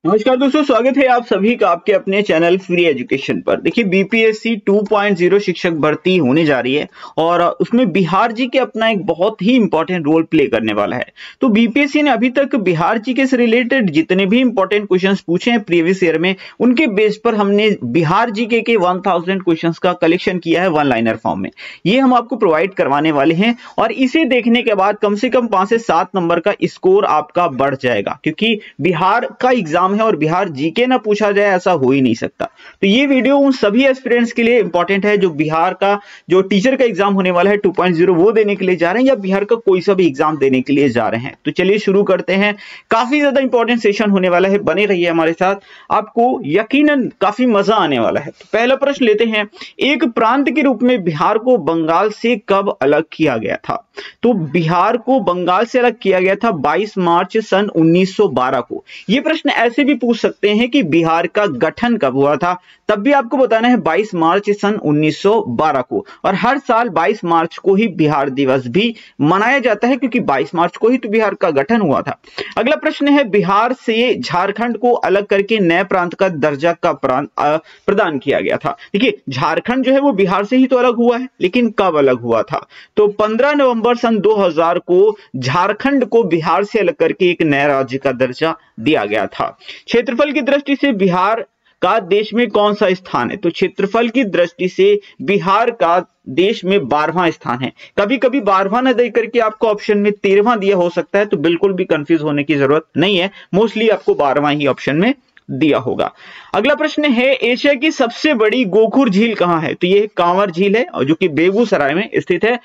नमस्कार दोस्तों, स्वागत है आप सभी का आपके अपने चैनल फ्री एजुकेशन पर। देखिए, बीपीएससी 2.0 शिक्षक भर्ती होने जा रही है और उसमें बिहार जी के अपना एक बहुत ही इंपॉर्टेंट रोल प्ले करने वाला है। तो बीपीएससी ने अभी तक बिहार जी के से रिलेटेड जितने भी इंपॉर्टेंट क्वेश्चंस पूछे हैं प्रीवियस ईयर में, उनके बेस पर हमने बिहार जी के 1000 क्वेश्चंस का कलेक्शन किया है वन लाइनर फॉर्म में। ये हम आपको प्रोवाइड करवाने वाले हैं और इसे देखने के बाद कम से कम 5 से 7 नंबर का स्कोर आपका बढ़ जाएगा, क्योंकि बिहार का एग्जाम है और बिहार जीके ना पूछा जाए ऐसा हो ही नहीं सकता। तो ये वीडियो उन सभी एस्पिरेंट्स के लिए इंपॉर्टेंट है जो बिहार का जो टीचर का एग्जाम होने वाला है 2.0 वो देने के लिए जा रहे हैं या बिहार का कोई सा भी एग्जाम देने के लिए जा रहे हैं। तो चलिए शुरू करते हैं। काफी ज्यादा इंपॉर्टेंट सेशन होने वाला है, बने रहिए हमारे साथ, आपको यकीनन काफी मजा आने वाला है। तो पहला प्रश्न लेते हैं, एक प्रांत के रूप में बिहार को बंगाल से कब अलग किया गया था? तो बिहार को बंगाल से अलग किया गया था 22 मार्च सन 1912 को। यह प्रश्न ऐसे भी पूछ सकते हैं कि बिहार का गठन कब हुआ था, तब भी आपको बताना है 22 मार्च सन 1912 को। और हर साल 22 मार्च को ही बिहार दिवस भी मनाया जाता है, क्योंकि 22 मार्च को ही तो बिहार का गठन हुआ था। अगला प्रश्न है, बिहार से झारखंड को अलग करके नए प्रांत का दर्जा का प्रदान किया गया था। देखिए, झारखंड जो है वो बिहार से ही तो अलग हुआ है, लेकिन कब अलग हुआ था? तो 15 नवंबर सन 2000 को झारखंड को बिहार से अलग करके एक नए राज्य का दर्जा दिया गया था। क्षेत्रफल की दृष्टि से बिहार का देश में कौन सा स्थान है? तो क्षेत्रफल की दृष्टि से बिहार का देश में 12वां स्थान है। कभी कभी 12वां न दे करके आपको ऑप्शन में 13वां दिया हो सकता है, तो बिल्कुल भी कंफ्यूज होने की जरूरत नहीं है, मोस्टली आपको 12वां ही ऑप्शन में दिया होगा। अगला प्रश्न है, एशिया की सबसे बड़ी गोखुर झील कहां है? तो यह कांवर झील है और जो कि बेगूसराय में स्थित है।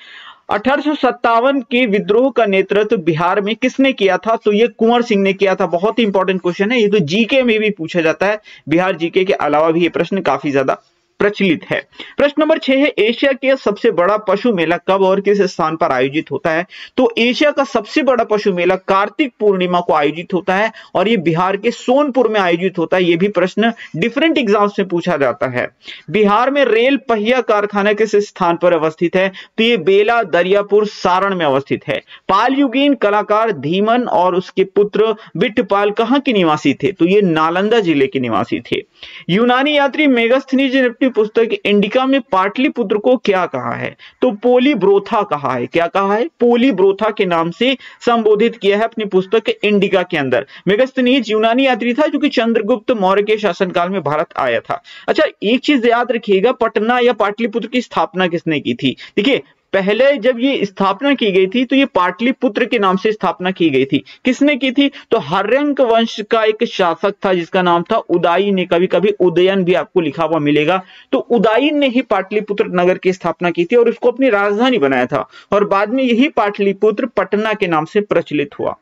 1857 के विद्रोह का नेतृत्व बिहार में किसने किया था? तो ये कुंवर सिंह ने किया था। बहुत ही इंपॉर्टेंट क्वेश्चन है, ये तो जीके में भी पूछा जाता है, बिहार जीके के अलावा भी ये प्रश्न काफी ज्यादा प्रचलित है। प्रश्न नंबर 6 है, एशिया के सबसे बड़ा पशु मेला कब और किस स्थान पर आयोजित होता है? तो एशिया का सबसे बड़ा पशु मेला कार्तिक पूर्णिमा को आयोजित होता है और ये बिहार के सोनपुर में आयोजित होता है। ये भी प्रश्न डिफरेंट एग्जाम्स में पूछा जाता है। बिहार में रेल पहिया कारखाना किस स्थान पर अवस्थित है? तो ये बेला दरियापुर सारण में अवस्थित है। पाल युगीन कलाकार धीमन और उसके पुत्र बिट्टपाल कहां के निवासी थे? तो ये नालंदा जिले के निवासी थे। यूनानी यात्री मेगास्थनीज ने अपनी पुस्तक इंडिका में पाटलिपुत्र को क्या कहा है? तो पोलीब्रोथा कहा है। क्या कहा है? पोलीब्रोथा के नाम से संबोधित किया है अपनी पुस्तक इंडिका के अंदर। मेगास्थनीज यूनानी यात्री था जो कि चंद्रगुप्त मौर्य के शासनकाल में भारत आया था। अच्छा, एक चीज याद रखिएगा, पटना या पाटलिपुत्र की स्थापना किसने की थी? देखिए, पहले जब ये स्थापना की गई थी तो ये पाटलिपुत्र के नाम से स्थापना की गई थी। किसने की थी? तो हर्यंक वंश का एक शासक था जिसका नाम था उदयन ने। कभी कभी उदयन भी आपको लिखा हुआ मिलेगा। तो उदयन ने ही पाटलिपुत्र नगर की स्थापना की थी और उसको अपनी राजधानी बनाया था और बाद में यही पाटलिपुत्र पटना के नाम से प्रचलित हुआ।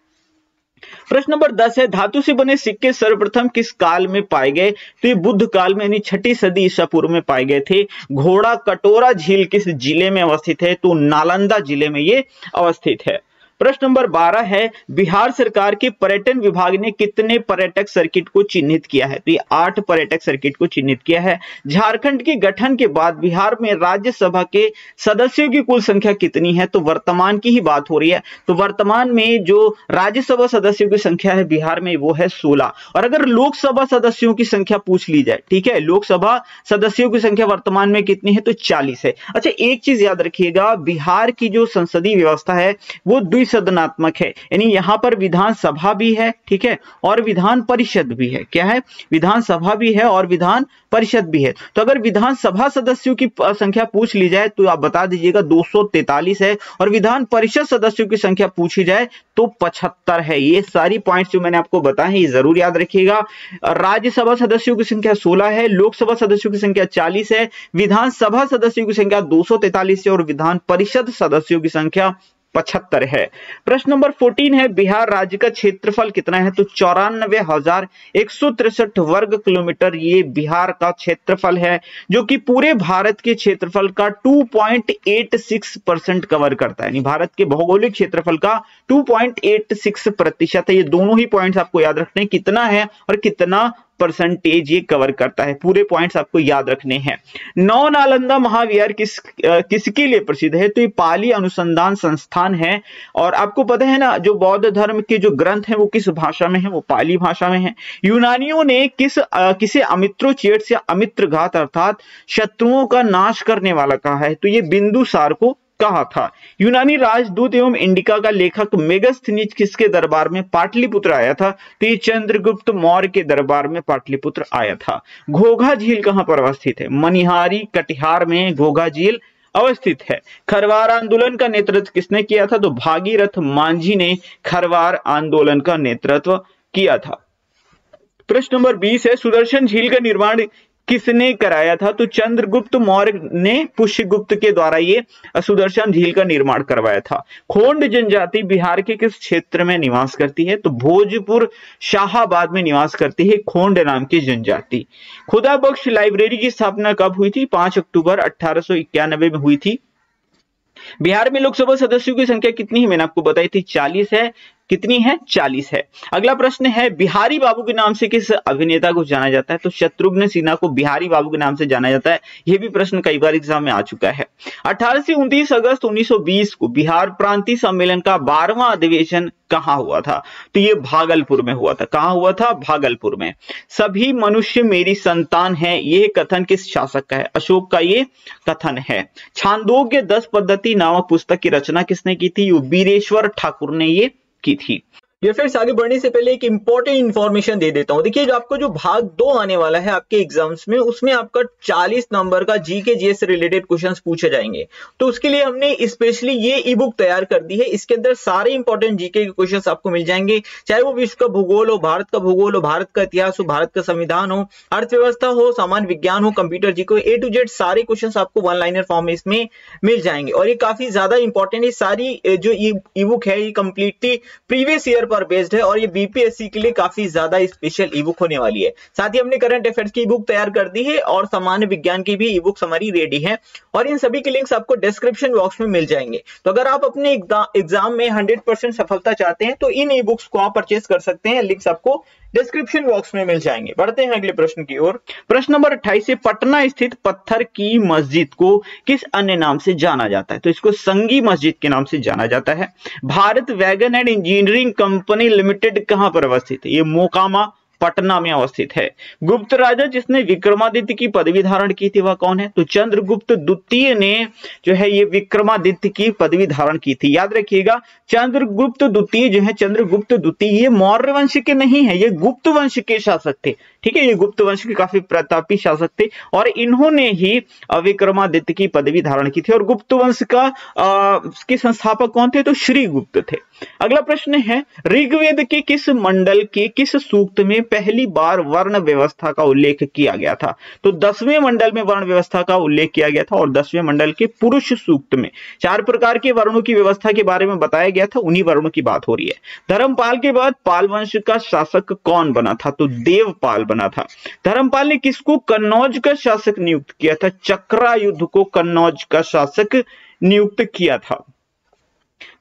प्रश्न नंबर 10 है, धातु से बने सिक्के सर्वप्रथम किस काल में पाए गए? तो ये बुद्ध काल में यानी 6ठी सदी ईसा पूर्व में पाए गए थे। घोड़ा कटोरा झील किस जिले में अवस्थित है? तो नालंदा जिले में ये अवस्थित है। प्रश्न नंबर 12 है, बिहार सरकार के पर्यटन विभाग ने कितने पर्यटक सर्किट को चिन्हित किया है? तो ये 8 पर्यटक सर्किट को चिन्हित किया है। झारखंड के गठन के बाद बिहार में राज्यसभा के सदस्यों की कुल संख्या कितनी है? तो वर्तमान की ही बात हो रही है। तो वर्तमान में जो राज्यसभा सदस्यों की संख्या है बिहार में वो है 16। और अगर लोकसभा सदस्यों की संख्या पूछ ली जाए, ठीक है, लोकसभा सदस्यों की संख्या वर्तमान में कितनी है? तो 40 है। अच्छा, एक चीज याद रखिएगा, बिहार की जो संसदीय व्यवस्था है वो सदनात्मक है, यानी यहां पर विधानसभा भी है, ठीक है, और विधान परिषद भी है। क्या है? विधानसभा भी है और विधान परिषद भी है। तो अगर विधानसभा सदस्यों की संख्या पूछ ली जाए तो आप बता दीजिएगा 243 है और विधान परिषद सदस्यों की संख्या पूछी जाए तो 75 है। ये सारी पॉइंट्स जो मैंने आपको बताए हैं ये जरूर याद रखिएगा। राज्यसभा सदस्यों की संख्या 16 है, लोकसभा सदस्यों की संख्या 40 है, विधानसभा सदस्यों की संख्या 243 है और विधान परिषद सदस्यों की संख्या 75 है। प्रश्न नंबर 14 है, बिहार राज्य का क्षेत्रफल कितना है? तो 94,163 वर्ग किलोमीटर ये बिहार का क्षेत्रफल है, जो कि पूरे भारत के क्षेत्रफल का 2.86% कवर करता है। यानी भारत के भौगोलिक क्षेत्रफल का 2.86% है। ये दोनों ही पॉइंट्स आपको याद रखने, कितना है और कितना परसेंटेज ये कवर करता है। पूरे पॉइंट्स आपको याद रखने हैं। नौ नालंदा महाविहार किसके लिए प्रसिद्ध है? तो ये पाली अनुसंधान संस्थान है। और आपको पता है ना, जो बौद्ध धर्म के जो ग्रंथ हैं वो किस भाषा में है? वो पाली भाषा में है। यूनानियों ने किसे अमित्रोचेट्स या अमित्रघात अर्थात शत्रुओं का नाश करने वाला कहा है? तो ये बिंदुसार को कहा था। यूनानी राजदूत एवं इंडिका का लेखक मेगास्थनीज किसके दरबार में पाटलिपुत्र आया था? तो ये चंद्रगुप्त मौर्य के दरबार में पाटलिपुत्र आया था। घोघा झील कहां पर अवस्थित है? मनिहारी कटिहार में घोघा झील अवस्थित है। खरवार आंदोलन का नेतृत्व किसने किया था? तो भागीरथ मांझी ने खरवार आंदोलन का नेतृत्व किया था। प्रश्न नंबर 20 है, सुदर्शन झील का निर्माण किसने कराया था? तो चंद्रगुप्त मौर्य ने पुष्यगुप्त के द्वारा ये सुदर्शन झील का निर्माण करवाया था। खोंड जनजाति बिहार के किस क्षेत्र में निवास करती है? तो भोजपुर शाहाबाद में निवास करती है खोंड नाम की जनजाति। खुदा बख्श लाइब्रेरी की स्थापना कब हुई थी? 5 अक्टूबर 1891 में हुई थी। बिहार में लोकसभा सदस्यों की संख्या कितनी है? मैंने आपको बताई थी 40 है। कितनी है? 40 है। अगला प्रश्न है, बिहारी बाबू के नाम से किस अभिनेता को जाना जाता है? तो शत्रुघ्न सिन्हा को बिहारी बाबू के नाम से जाना जाता है। यह भी प्रश्न कई बार एग्जाम में आ चुका है। 18 से 29 अगस्त 1920 को बिहार प्रांतीय सम्मेलन का 12वां अधिवेशन कहां हुआ था? तो ये भागलपुर में हुआ था। कहां हुआ था? भागलपुर में। सभी मनुष्य मेरी संतान है, यह कथन किस शासक का है? अशोक का ये कथन है। छांदोग्य 10 पद्धति नामक पुस्तक की रचना किसने की थी? वीरेश्वर ठाकुर ने ये की थी। ये फ्रेंड्स, आगे बढ़ने से पहले एक इंपॉर्टेंट इंफॉर्मेशन दे देता हूं। देखिए, जो आपको जो भाग 2 आने वाला है आपके एग्जाम्स में, उसमें आपका 40 नंबर का जीके जीएस से रिलेटेड क्वेश्चंस पूछे जाएंगे। तो उसके लिए हमने स्पेशली ये ई बुक तैयार कर दी है। इसके अंदर सारे इंपॉर्टेंट जीके के क्वेश्चंस आपको मिल जाएंगे, चाहे वो विश्व का भूगोल हो, भारत का भूगोल हो, भारत का इतिहास हो, भारत का संविधान हो, अर्थव्यवस्था हो, सामान्य विज्ञान हो, कंप्यूटर जी को ए टू जेड सारे क्वेश्चंस आपको वन लाइनर फॉर्म में इसमें मिल जाएंगे। और ये काफी ज्यादा इंपॉर्टेंट है। सारी जो ई बुक है ये कंप्लीटली प्रीवियस ईयर पर बेस्ड है और ये बीपीएससी के लिए काफी ज्यादा स्पेशल ई बुक होने वाली है। साथ ही हमने करंट अफेयर्स की ई बुक तैयार कर दी है और सामान्य विज्ञान की भी ई बुक हमारी रेडी है और इन सभी के लिंक्स आपको डिस्क्रिप्शन बॉक्स में मिल जाएंगे। तो अगर आप अपने एग्जाम में 100% सफलता चाहते हैं तो इन ई बुक्स को आप परचेज कर सकते हैं। लिंक्स आपको डिस्क्रिप्शन बॉक्स में मिल जाएंगे। बढ़ते हैं अगले प्रश्न की ओर। प्रश्न नंबर 28 है, पटना स्थित पत्थर की मस्जिद को किस अन्य नाम से जाना जाता है? तो इसको संगी मस्जिद के नाम से जाना जाता है। Bharat wagon and engineering company limited कहां पर अवस्थित है? ये मोकामा पटना में अवस्थित है। गुप्त राजा जिसने विक्रमादित्य की पदवी धारण की थी वह कौन है? तो चंद्रगुप्त द्वितीय ने जो है ये विक्रमादित्य की पदवी धारण की थी। याद रखिएगा, चंद्रगुप्त द्वितीय जो है, चंद्रगुप्त द्वितीय ये मौर्य वंश के नहीं है, ये गुप्त वंश के शासक थे। ठीक है, ये गुप्त वंश के काफी प्रतापी शासक थे और इन्होंने ही विक्रमादित्य की पदवी धारण की थी। और गुप्त वंश का के संस्थापक कौन थे? तो श्री गुप्त थे। अगला प्रश्न है, ऋग्वेद के किस मंडल के किस सूक्त में पहली बार वर्ण व्यवस्था का उल्लेख किया गया था? तो 10वें मंडल में वर्ण व्यवस्था का उल्लेख किया गया था और 10वें मंडल के पुरुष सूक्त में 4 प्रकार के वर्णों की व्यवस्था के बारे में बताया गया था। उन्हीं वर्णों की बात हो रही है। धर्मपाल के बाद पाल वंश का शासक कौन बना था? तो देवपाल बना था। धर्मपाल ने किसको कन्नौज का शासक नियुक्त किया था? चक्रायुध को कन्नौज का शासक नियुक्त किया था।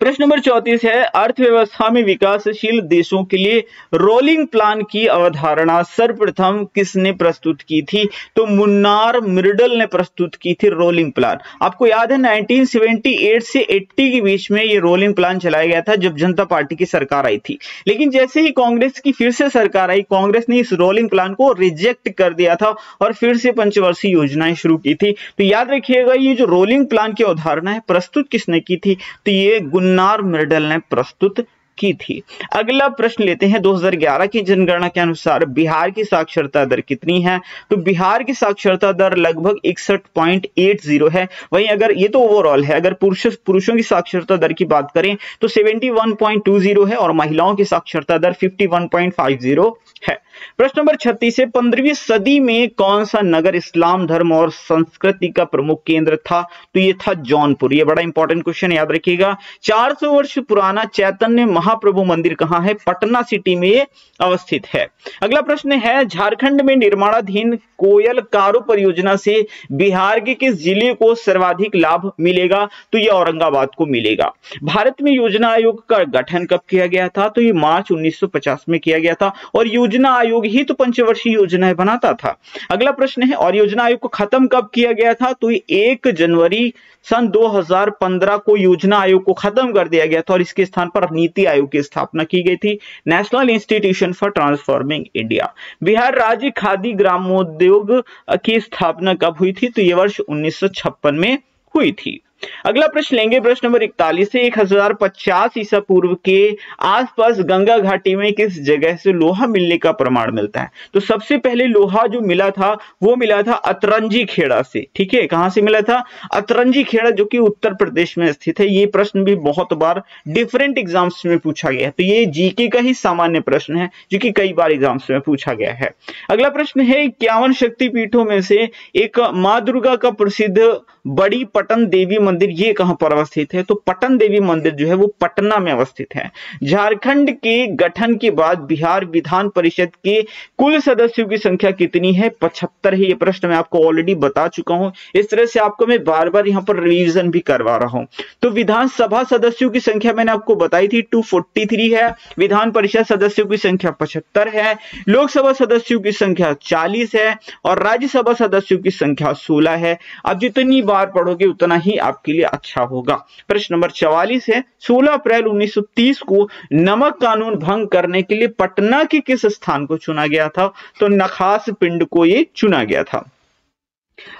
प्रश्न नंबर 34 है, अर्थव्यवस्था में विकासशील देशों के लिए रोलिंग प्लान की अवधारणा सर्वप्रथम किसने प्रस्तुत की थी? तो मुन्नार मिर्डल ने प्रस्तुत की थी रोलिंग प्लान। आपको याद है 1978 से 80 के बीच में ये रोलिंग प्लान चलाया गया था जब जनता पार्टी की सरकार आई थी। लेकिन जैसे ही कांग्रेस की फिर से सरकार आई, कांग्रेस ने इस रोलिंग प्लान को रिजेक्ट कर दिया था और फिर से पंचवर्षीय योजनाएं शुरू की थी। तो याद रखिएगा, ये जो रोलिंग प्लान की अवधारणा है प्रस्तुत किसने की थी? तो ये मुन्नार मिर्डल ने प्रस्तुत की थी। अगला प्रश्न लेते हैं, 2011 की जनगणना के अनुसार बिहार की साक्षरता दर कितनी है? तो बिहार की साक्षरता दर लगभग 61.80 है। वहीं अगर ये तो ओवरऑल है, अगर पुरुषों की साक्षरता दर की बात करें तो 71.20 है और महिलाओं की साक्षरता दर 51.50 है। प्रश्न नंबर 36 है, 15वीं सदी में कौन सा नगर इस्लाम धर्म और संस्कृति का प्रमुख केंद्र था? तो ये था जौनपुर। ये बड़ा इंपॉर्टेंट क्वेश्चन, याद रखिएगा। 400 वर्ष पुराना चैतन्य महाप्रभु मंदिर कहां है? पटना सिटी में ये अवस्थित है। अगला प्रश्न है, झारखंड में निर्माणाधीन कोयल कारो परियोजना से बिहार के किस जिले को सर्वाधिक लाभ मिलेगा? तो ये औरंगाबाद को मिलेगा। भारत में योजना आयोग का गठन कब किया गया था? तो ये मार्च 1950 में किया गया था और योजना आयोग ही तो पंचवर्षीय योजनाएं बनाता था। अगला प्रश्न है, और योजना आयोग को खत्म कब किया गया था? तो 1 जनवरी सन 2015 को योजना आयोग को खत्म कर दिया गया था और इसके स्थान पर नीति आयोग की स्थापना की गई थी, national institution for transforming India. Bihar राज्य खादी ग्रामोद्योग की स्थापना कब हुई थी? तो यह वर्ष 1956 में हुई थी। अगला प्रश्न लेंगे, प्रश्न नंबर 41 से 1050 ईसा पूर्व के आसपास गंगा घाटी में किस जगह से लोहा मिलने का प्रमाण मिलता है? तो सबसे पहले लोहा जो मिला था वो मिला था अतरंजी खेड़ा से। ठीक है, कहां से मिला था? अतरंजी खेड़ा, जो कि उत्तर प्रदेश में स्थित है। ये प्रश्न भी बहुत बार डिफरेंट एग्जाम्स में पूछा गया है, तो ये जीके का ही सामान्य प्रश्न है जो कि कई बार एग्जाम्स में पूछा गया है। अगला प्रश्न है, 51 शक्तिपीठों में से एक मां दुर्गा का प्रसिद्ध बड़ी पटन देवी मंदिर ये कहां पर अवस्थित है? तो पटन देवी मंदिर जो है वो पटना में अवस्थित है। झारखंड के गठन के बाद बिहार विधान परिषद के कुल सदस्यों की संख्या कितनी है? 75 है। ये प्रश्न मैं आपको ऑलरेडी बता चुका हूं, इस तरह से आपको मैं बार बार यहां पर रिवीजन भी करवा रहा हूं। तो विधानसभा सदस्यों की संख्या मैंने आपको बताई थी 243 है, विधान परिषद सदस्यों की संख्या 75 है, लोकसभा सदस्यों की संख्या 40 है और राज्यसभा सदस्यों की संख्या 16 है। अब जितनी बार पढ़ोगे उतना ही आपके लिए अच्छा होगा। प्रश्न नंबर 44 है, 16 अप्रैल 1930 को नमक कानून भंग करने के लिए पटना के किस स्थान को चुना गया था? तो नखास पिंड को ये चुना गया था।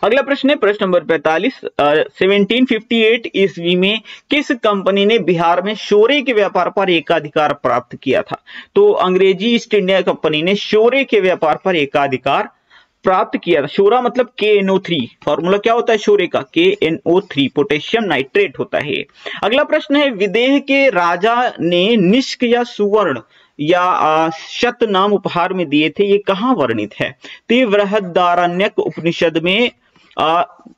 अगला प्रश्न है, प्रश्न नंबर 45, 1758 ईस्वी में किस कंपनी ने बिहार में शोरे के व्यापार पर एकाधिकार प्राप्त किया था? तो अंग्रेजी ईस्ट इंडिया कंपनी ने शोरे के व्यापार पर एकाधिकार प्राप्त किया था। शोरा मतलब KNO3, फॉर्मूला क्या होता है शोरे का? KNO3, पोटेशियम नाइट्रेट होता है। अगला प्रश्न है, विदेह के राजा ने निष्क या सुवर्ण या शत नाम उपहार में दिए थे, ये कहां वर्णित है? तो ये बृहदारण्यक उपनिषद में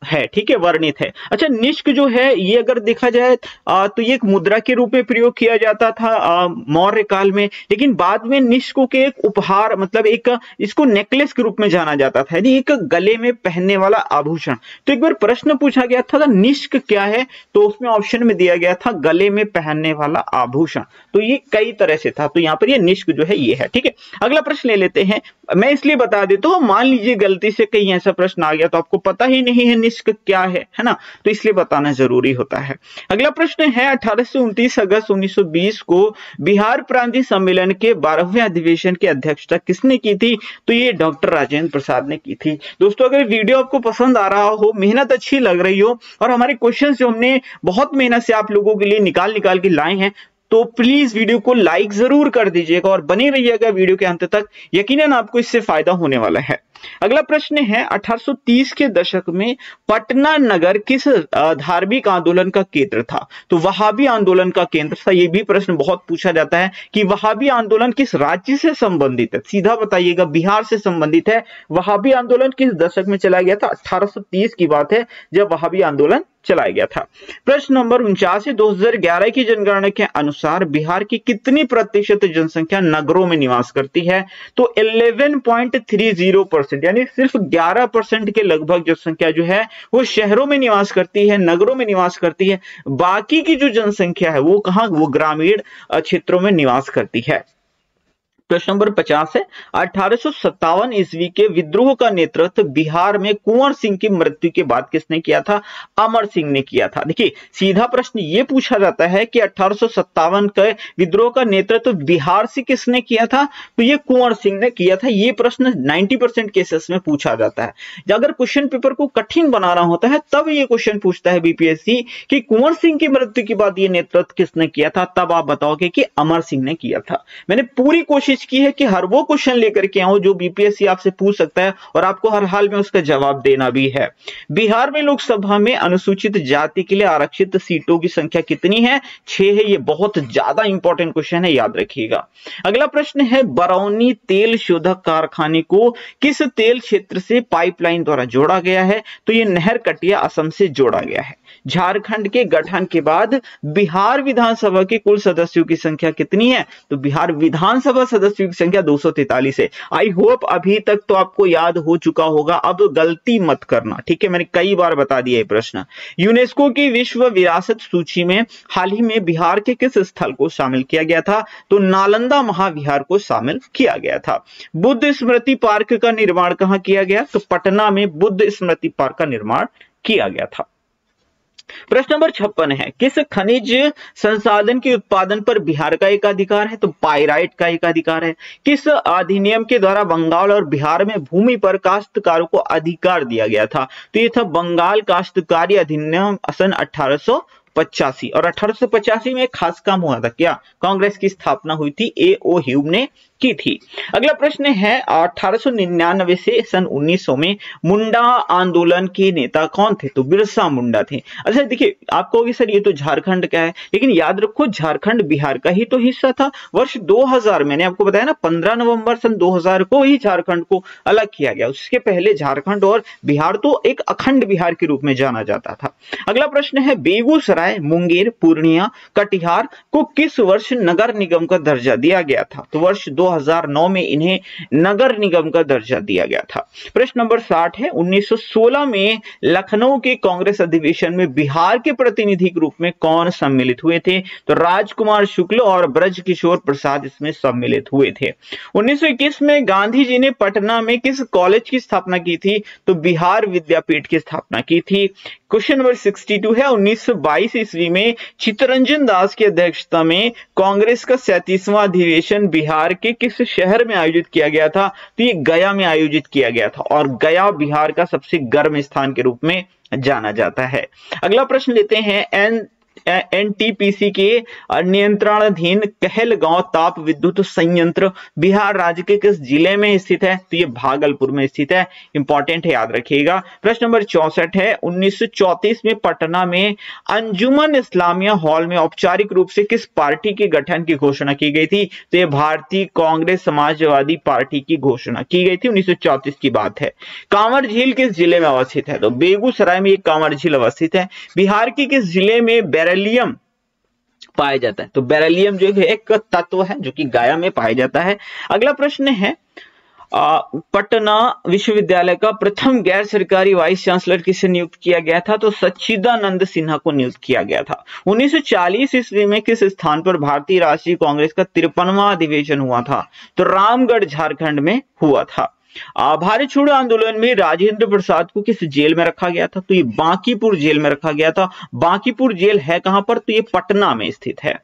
है। ठीक है, वर्णित है। अच्छा, निष्क जो है ये अगर देखा जाए तो ये एक मुद्रा के रूप में प्रयोग किया जाता था मौर्य काल में, लेकिन बाद में निष्क के एक उपहार मतलब एक इसको नेकलेस के रूप में जाना जाता था, यानी एक गले में पहनने वाला आभूषण। तो एक बार प्रश्न पूछा गया था निष्क क्या है, तो उसमें ऑप्शन में दिया गया था गले में पहनने वाला आभूषण। तो ये कई तरह से था, तो यहाँ पर ये निष्क जो है ये है। ठीक है, अगला प्रश्न ले लेते हैं। मैं इसलिए बता देता हूं, मान लीजिए गलती से कहीं ऐसा प्रश्न आ गया तो आपको पता ही नहीं है निष्क क्या है ना, तो इसलिए बताना जरूरी होता है। अगला प्रश्न है, 1829 अगस्त 1920 को बिहार प्रांतीय सम्मेलन के 12वें अधिवेशन की अध्यक्षता किसने की थी? तो ये डॉक्टर राजेंद्र प्रसाद ने की थी। दोस्तों, अगर वीडियो आपको पसंद आ रहा हो, मेहनत अच्छी लग रही हो और हमारे क्वेश्चंस जो हमने बहुत मेहनत से आप लोगों के लिए निकाल के लाए हैं, तो प्लीज वीडियो को लाइक जरूर कर दीजिएगा और बने रहिएगा वीडियो के अंत तक, यकीनन आपको इससे फायदा होने वाला है। अगला प्रश्न है, 1830 के दशक में पटना नगर किस धार्मिक आंदोलन का केंद्र था? तो वहाबी आंदोलन का केंद्र था। यह भी प्रश्न बहुत पूछा जाता है कि वहाबी आंदोलन किस राज्य से संबंधित है? सीधा बताइएगा, बिहार से संबंधित है। वहाबी आंदोलन किस दशक में चलाया गया था? 1830 की बात है जब वहाबी आंदोलन चलाया गया था। प्रश्न नंबर 49 है, 2011 की जनगणना के अनुसार बिहार की कितनी प्रतिशत जनसंख्या नगरों में निवास करती है? तो 11.30%, यानी सिर्फ 11% के लगभग जनसंख्या जो है वो शहरों में निवास करती है, नगरों में निवास करती है। बाकी की जो जनसंख्या है वो कहां? वो ग्रामीण क्षेत्रों में निवास करती है। प्रश्न नंबर 50 है, 1857 ईस्वी के विद्रोह का नेतृत्व बिहार में कुंवर सिंह की मृत्यु के बाद किसने किया था? अमर सिंह ने किया था। देखिए, सीधा प्रश्न ये पूछा जाता है कि 1857 के विद्रोह का नेतृत्व बिहार से किसने किया था? तो ये कुंवर सिंह ने किया था। ये प्रश्न 90% केसेस में पूछा जाता है। अगर क्वेश्चन पेपर को कठिन बनाना होता है तब ये क्वेश्चन पूछता है बीपीएससी कि कुंवर सिंह की मृत्यु के बाद ये नेतृत्व किसने किया था, तब आप बताओगे कि अमर सिंह ने किया था। मैंने पूरी कोशिश की है कि हर वो क्वेश्चन लेकर के आऊं जो बीपीएससी आपसे पूछ सकता है और आपको हर हाल में उसका जवाब देना भी है। बिहार में लोकसभा में अनुसूचित जाति के लिए आरक्षित सीटों की संख्या कितनी है? 6 है। ये बहुत ज्यादा इंपॉर्टेंट क्वेश्चन है, याद रखिएगा। अगला प्रश्न है, बरौनी तेल शोधक कारखाने को किस तेल क्षेत्र से पाइपलाइन द्वारा जोड़ा गया है? तो ये नहर कटिया असम से जोड़ा गया है। झारखंड के गठन के बाद बिहार विधानसभा के कुल सदस्यों की संख्या कितनी है? तो बिहार विधानसभा सदस्यों की संख्या 243 है। आई होप अभी तक तो आपको याद हो चुका होगा, अब गलती मत करना, ठीक है। मैंने कई बार बता दिया ये प्रश्न। यूनेस्को की विश्व विरासत सूची में हाल ही में बिहार के किस स्थल को शामिल किया गया था? तो नालंदा महाविहार को शामिल किया गया था। बुद्ध स्मृति पार्क का निर्माण कहां किया गया? तो पटना में बुद्ध स्मृति पार्क का निर्माण किया गया था। प्रश्न नंबर 56 है, किस खनिज संसाधन के उत्पादन पर बिहार का एकाधिकार है? तो पाइराइट का एकाधिकार है। किस अधिनियम के द्वारा बंगाल और बिहार में भूमि पर काश्तकारों को अधिकार दिया गया था? तो ये था बंगाल काश्तकारी अधिनियम सन 1885। और 1885 में एक खास काम हुआ था, क्या? कांग्रेस की स्थापना हुई थी, A.O. ह्यूम ने की थी। अगला प्रश्न है 1899 से सन 1900 में मुंडा आंदोलन के नेता कौन थे? तो बिरसा मुंडा थे। अच्छा देखिए, आप कहोगे सर ये तो झारखंड का है, लेकिन याद रखो झारखंड बिहार का ही तो हिस्सा था। वर्ष 2000 मैंने आपको बताया ना, 15 नवंबर सन 2000 को ही झारखंड को अलग किया गया। उसके पहले झारखंड और बिहार तो एक अखंड बिहार के रूप में जाना जाता था। अगला प्रश्न है, बेगूसराय, मुंगेर, पूर्णिया, कटिहार को किस वर्ष नगर निगम का दर्जा दिया गया था? तो वर्ष 2009 में इन्हें नगर निगम का दर्जा दिया गया था। प्रश्न नंबर 60 है, 1916 में लखनऊ के कांग्रेस अधिवेशन में बिहार के प्रतिनिधि के रूप में कौन सम्मिलित हुए थे? तो राजकुमार शुक्ल और ब्रजकिशोर प्रसाद इसमें सम्मिलित हुए थे। 1921 में गांधी जी ने पटना में किस कॉलेज की स्थापना की थी? तो बिहार विद्यापीठ की स्थापना की थी। क्वेश्चन नंबर 62 है, 1922 ईस्वी में चित्तरंजन दास की अध्यक्षता में कांग्रेस का 37वां अधिवेशन बिहार के किस शहर में आयोजित किया गया था? तो ये गया में आयोजित किया गया था, और गया बिहार का सबसे गर्म स्थान के रूप में जाना जाता है। अगला प्रश्न लेते हैं, एनटीपीसी के नियंत्रणाधीन कहलगांव ताप विद्युत संयंत्र बिहार राज्य के किस जिले में स्थित है? तो ये भागलपुर में स्थित है। इंपॉर्टेंट है, याद रखिएगा। प्रश्न नंबर 64 है, 1934 में पटना में अंजुमन इस्लामिया हॉल में औपचारिक रूप से किस पार्टी के गठन की घोषणा की गई थी? तो ये भारतीय कांग्रेस समाजवादी पार्टी की घोषणा की गई थी। 1934 की बात है। कांवर झील किस जिले में अवस्थित है? तो बेगूसराय में कांवर झील अवस्थित है। बिहार के किस जिले में बेरिलियम पाया जाता है? तो बेरिलियम जो है एक तत्व है जो कि गया में पाया जाता है। अगला प्रश्न है, पटना विश्वविद्यालय का प्रथम गैर सरकारी वाइस चांसलर किसे नियुक्त किया गया था? तो सच्चिदानंद सिन्हा को नियुक्त किया गया था। 1940 ईस्वी में किस स्थान पर भारतीय राष्ट्रीय कांग्रेस का 53वां अधिवेशन हुआ था? तो रामगढ़ झारखंड में हुआ था। भारत छोड़ो आंदोलन में राजेंद्र प्रसाद को किस जेल में रखा गया था? तो ये बांकीपुर जेल में रखा गया था। बांकीपुर जेल है कहां पर? तो ये पटना में स्थित है।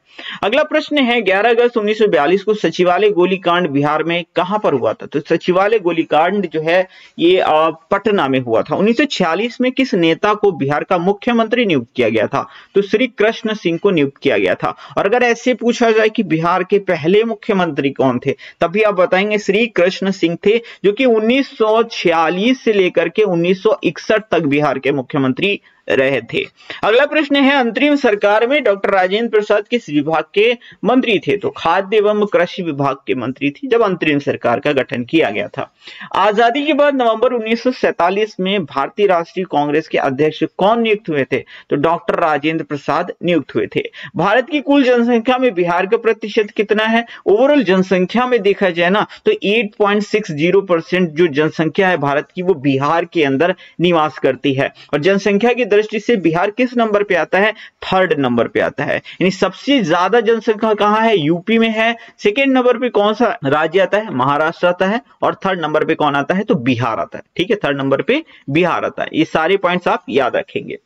अगला प्रश्न है, 11 अगस्त 1942 को सचिवालय गोलीकांड बिहार में कहां पर हुआ था? तो सचिवालय गोलीकांड जो है ये पटना में हुआ था। 1946 में किस नेता को बिहार का मुख्यमंत्री नियुक्त किया गया था? तो श्री कृष्ण सिंह को नियुक्त किया गया था। और अगर ऐसे पूछा जाए कि बिहार के पहले मुख्यमंत्री कौन थे, तभी आप बताएंगे श्री कृष्ण सिंह थे, जो कि 1946 से लेकर के 1961 तक बिहार के मुख्यमंत्री रहे थे। अगला प्रश्न है, अंतरिम सरकार में डॉक्टर राजेंद्र प्रसाद किस विभाग के मंत्री थे? तो खाद्य एवं कृषि विभाग के मंत्री थे जब अंतरिम सरकार का गठन किया गया था। आजादी के बाद नवंबर 1947 में भारतीय राष्ट्रीय कांग्रेस के अध्यक्ष कौन नियुक्त हुए थे? तो डॉक्टर राजेंद्र प्रसाद नियुक्त हुए थे। भारत की कुल जनसंख्या में बिहार का प्रतिशत कितना है? ओवरऑल जनसंख्या में देखा जाए ना तो 8.60% जो जनसंख्या है भारत की वो बिहार के अंदर निवास करती है। और जनसंख्या की दृष्टि से बिहार किस नंबर पे आता है? 3rd नंबर पे आता है। यानी सबसे ज्यादा जनसंख्या कहां है? यूपी में है। सेकेंड नंबर पे कौन सा राज्य आता है? महाराष्ट्र आता है। और 3rd नंबर पे कौन आता है? तो बिहार आता है। ठीक है, 3rd नंबर पे बिहार आता है। ये सारे पॉइंट्स आप याद रखेंगे।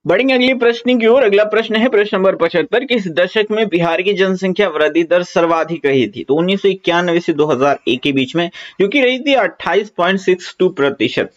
बढ़ेंगे अगले प्रश्न की ओर। अगला प्रश्न है प्रश्न नंबर 75, किस दशक में बिहार की जनसंख्या वृद्धि दर सर्वाधिक रही थी? तो 1991 से 2001 के बीच में, जो कि रही थी 28.62%।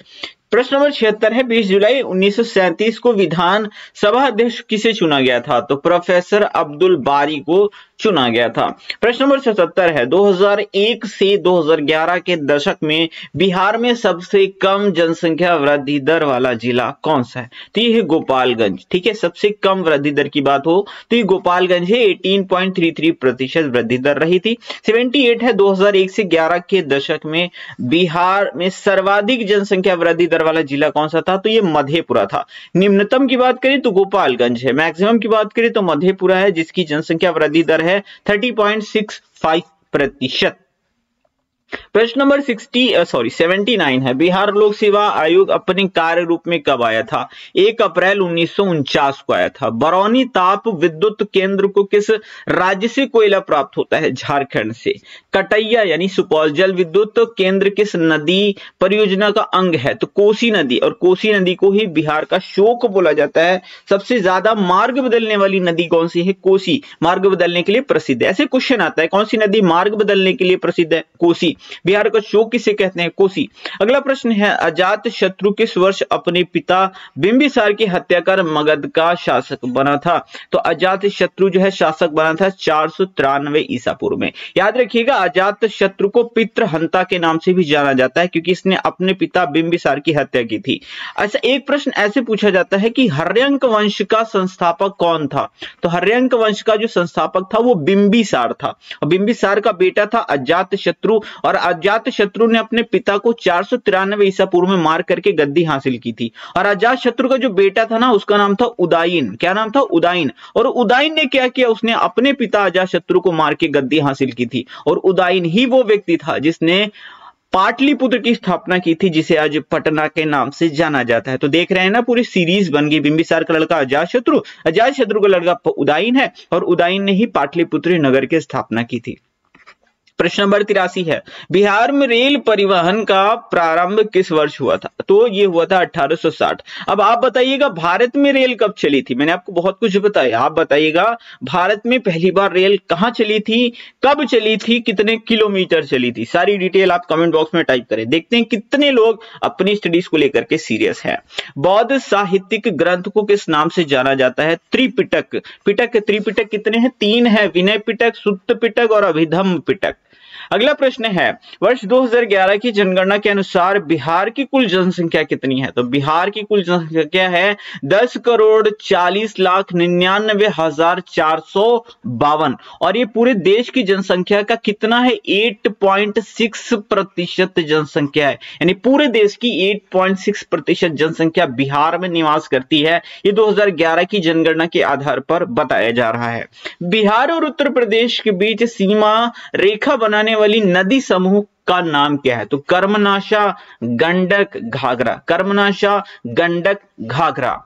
प्रश्न नंबर 76 है, 20 जुलाई 1937 को विधानसभा अध्यक्ष किसे चुना गया था? तो प्रोफेसर अब्दुल बारी को चुना गया था। प्रश्न नंबर 77 है, 2001 से 2011 के दशक में बिहार में सबसे कम जनसंख्या वृद्धि दर वाला जिला कौन सा है? तो ये है गोपालगंज। ठीक है, सबसे कम वृद्धि दर की बात हो तो ये गोपालगंज है। 18.33% वृद्धि दर रही थी। 78 है, 2001 से 11 के दशक में बिहार में सर्वाधिक जनसंख्या वृद्धि दर वाला जिला कौन सा था? तो ये मधेपुरा था। निम्नतम की बात करें तो गोपालगंज है। मैक्सिमम की बात करें तो मधेपुरा है, जिसकी जनसंख्या वृद्धि दर है 30.65%। प्रश्न नंबर 79 है, बिहार लोक सेवा आयोग अपने कार्य रूप में कब आया था? 1 अप्रैल 1949 को आया था। बरौनी ताप विद्युत केंद्र को किस राज्य से कोयला प्राप्त होता है? झारखंड से। कटैया यानी सुपौल जल विद्युत केंद्र किस नदी परियोजना का अंग है? तो कोसी नदी, और कोसी नदी को ही बिहार का शोक बोला जाता है। सबसे ज्यादा मार्ग बदलने वाली नदी कौन सी है? कोसी मार्ग बदलने के लिए प्रसिद्ध है। ऐसे क्वेश्चन आता है, कौन सी नदी मार्ग बदलने के लिए प्रसिद्ध है? कोसी। बिहार का शोक किसे कहते हैं? कोसी। अगला प्रश्न है, अजात शत्रु किस वर्ष अपने पिता बिंबिसार की हत्या कर मगध का शासक बना था? तो अजात शत्रु जो है शासक बना था 493 ईसा पूर्व में। याद रखिएगा, अजात शत्रु को पितृहंता के नाम से भी जाना जाता है क्योंकि इसने अपने पिता बिंबिसार की हत्या की थी। अच्छा, एक प्रश्न ऐसे पूछा जाता है कि हर्यंक वंश का संस्थापक कौन था? तो हर्यंक वंश का जो संस्थापक था वो बिंबिसार था, और बिंबिसार का बेटा था अजात शत्रु, और अजात शत्रु ने अपने पिता को 493 ईसा पूर्व में मार करके गद्दी हासिल की थी। और अजात शत्रु का जो बेटा था ना, उसका नाम था उदायन। क्या नाम था? उदायन। और उदायन ने क्या किया? उसने अपने पिता अजात शत्रु को मार के गद्दी हासिल की थी, और उदायन ही वो व्यक्ति था जिसने पाटलिपुत्र की स्थापना की थी, जिसे आज पटना के नाम से जाना जाता है। तो देख रहे हैं ना, पूरी सीरीज बन गई। बिंबिसार का लड़का अजातशत्रु, अजातशत्रु का लड़का उदायन है, और उदायन ने ही पाटलिपुत्र नगर की स्थापना की थी। प्रश्न नंबर 83 है, बिहार में रेल परिवहन का प्रारंभ किस वर्ष हुआ था? तो ये हुआ था 1860। अब आप बताइएगा, भारत में रेल कब चली थी? मैंने आपको बहुत कुछ बताया, आप बताइएगा भारत में पहली बार रेल कहां चली थी, कब चली थी, कितने किलोमीटर चली थी? सारी डिटेल आप कमेंट बॉक्स में टाइप करें, देखते हैं कितने लोग अपनी स्टडीज को लेकर के सीरियस है। बौद्ध साहित्यिक ग्रंथ को किस नाम से जाना जाता है? त्रिपिटक। त्रिपिटक कितने हैं? 3 है, विनय पिटक, सुत्त पिटक और अभिधम्म पिटक। अगला प्रश्न है, वर्ष 2011 की जनगणना के अनुसार बिहार की कुल जनसंख्या कितनी है? तो बिहार की कुल जनसंख्या है 10,40,99,452, और ये पूरे देश की जनसंख्या का कितना है? 8.6% जनसंख्या है, यानी पूरे देश की 8.6% जनसंख्या बिहार में निवास करती है। ये 2011 की जनगणना के आधार पर बताया जा रहा है। बिहार और उत्तर प्रदेश के बीच सीमा रेखा बनाने वाली नदी समूह का नाम क्या है? तो कर्मनाशा, गंडक, घाघरा। कर्मनाशा, गंडक, घाघरा।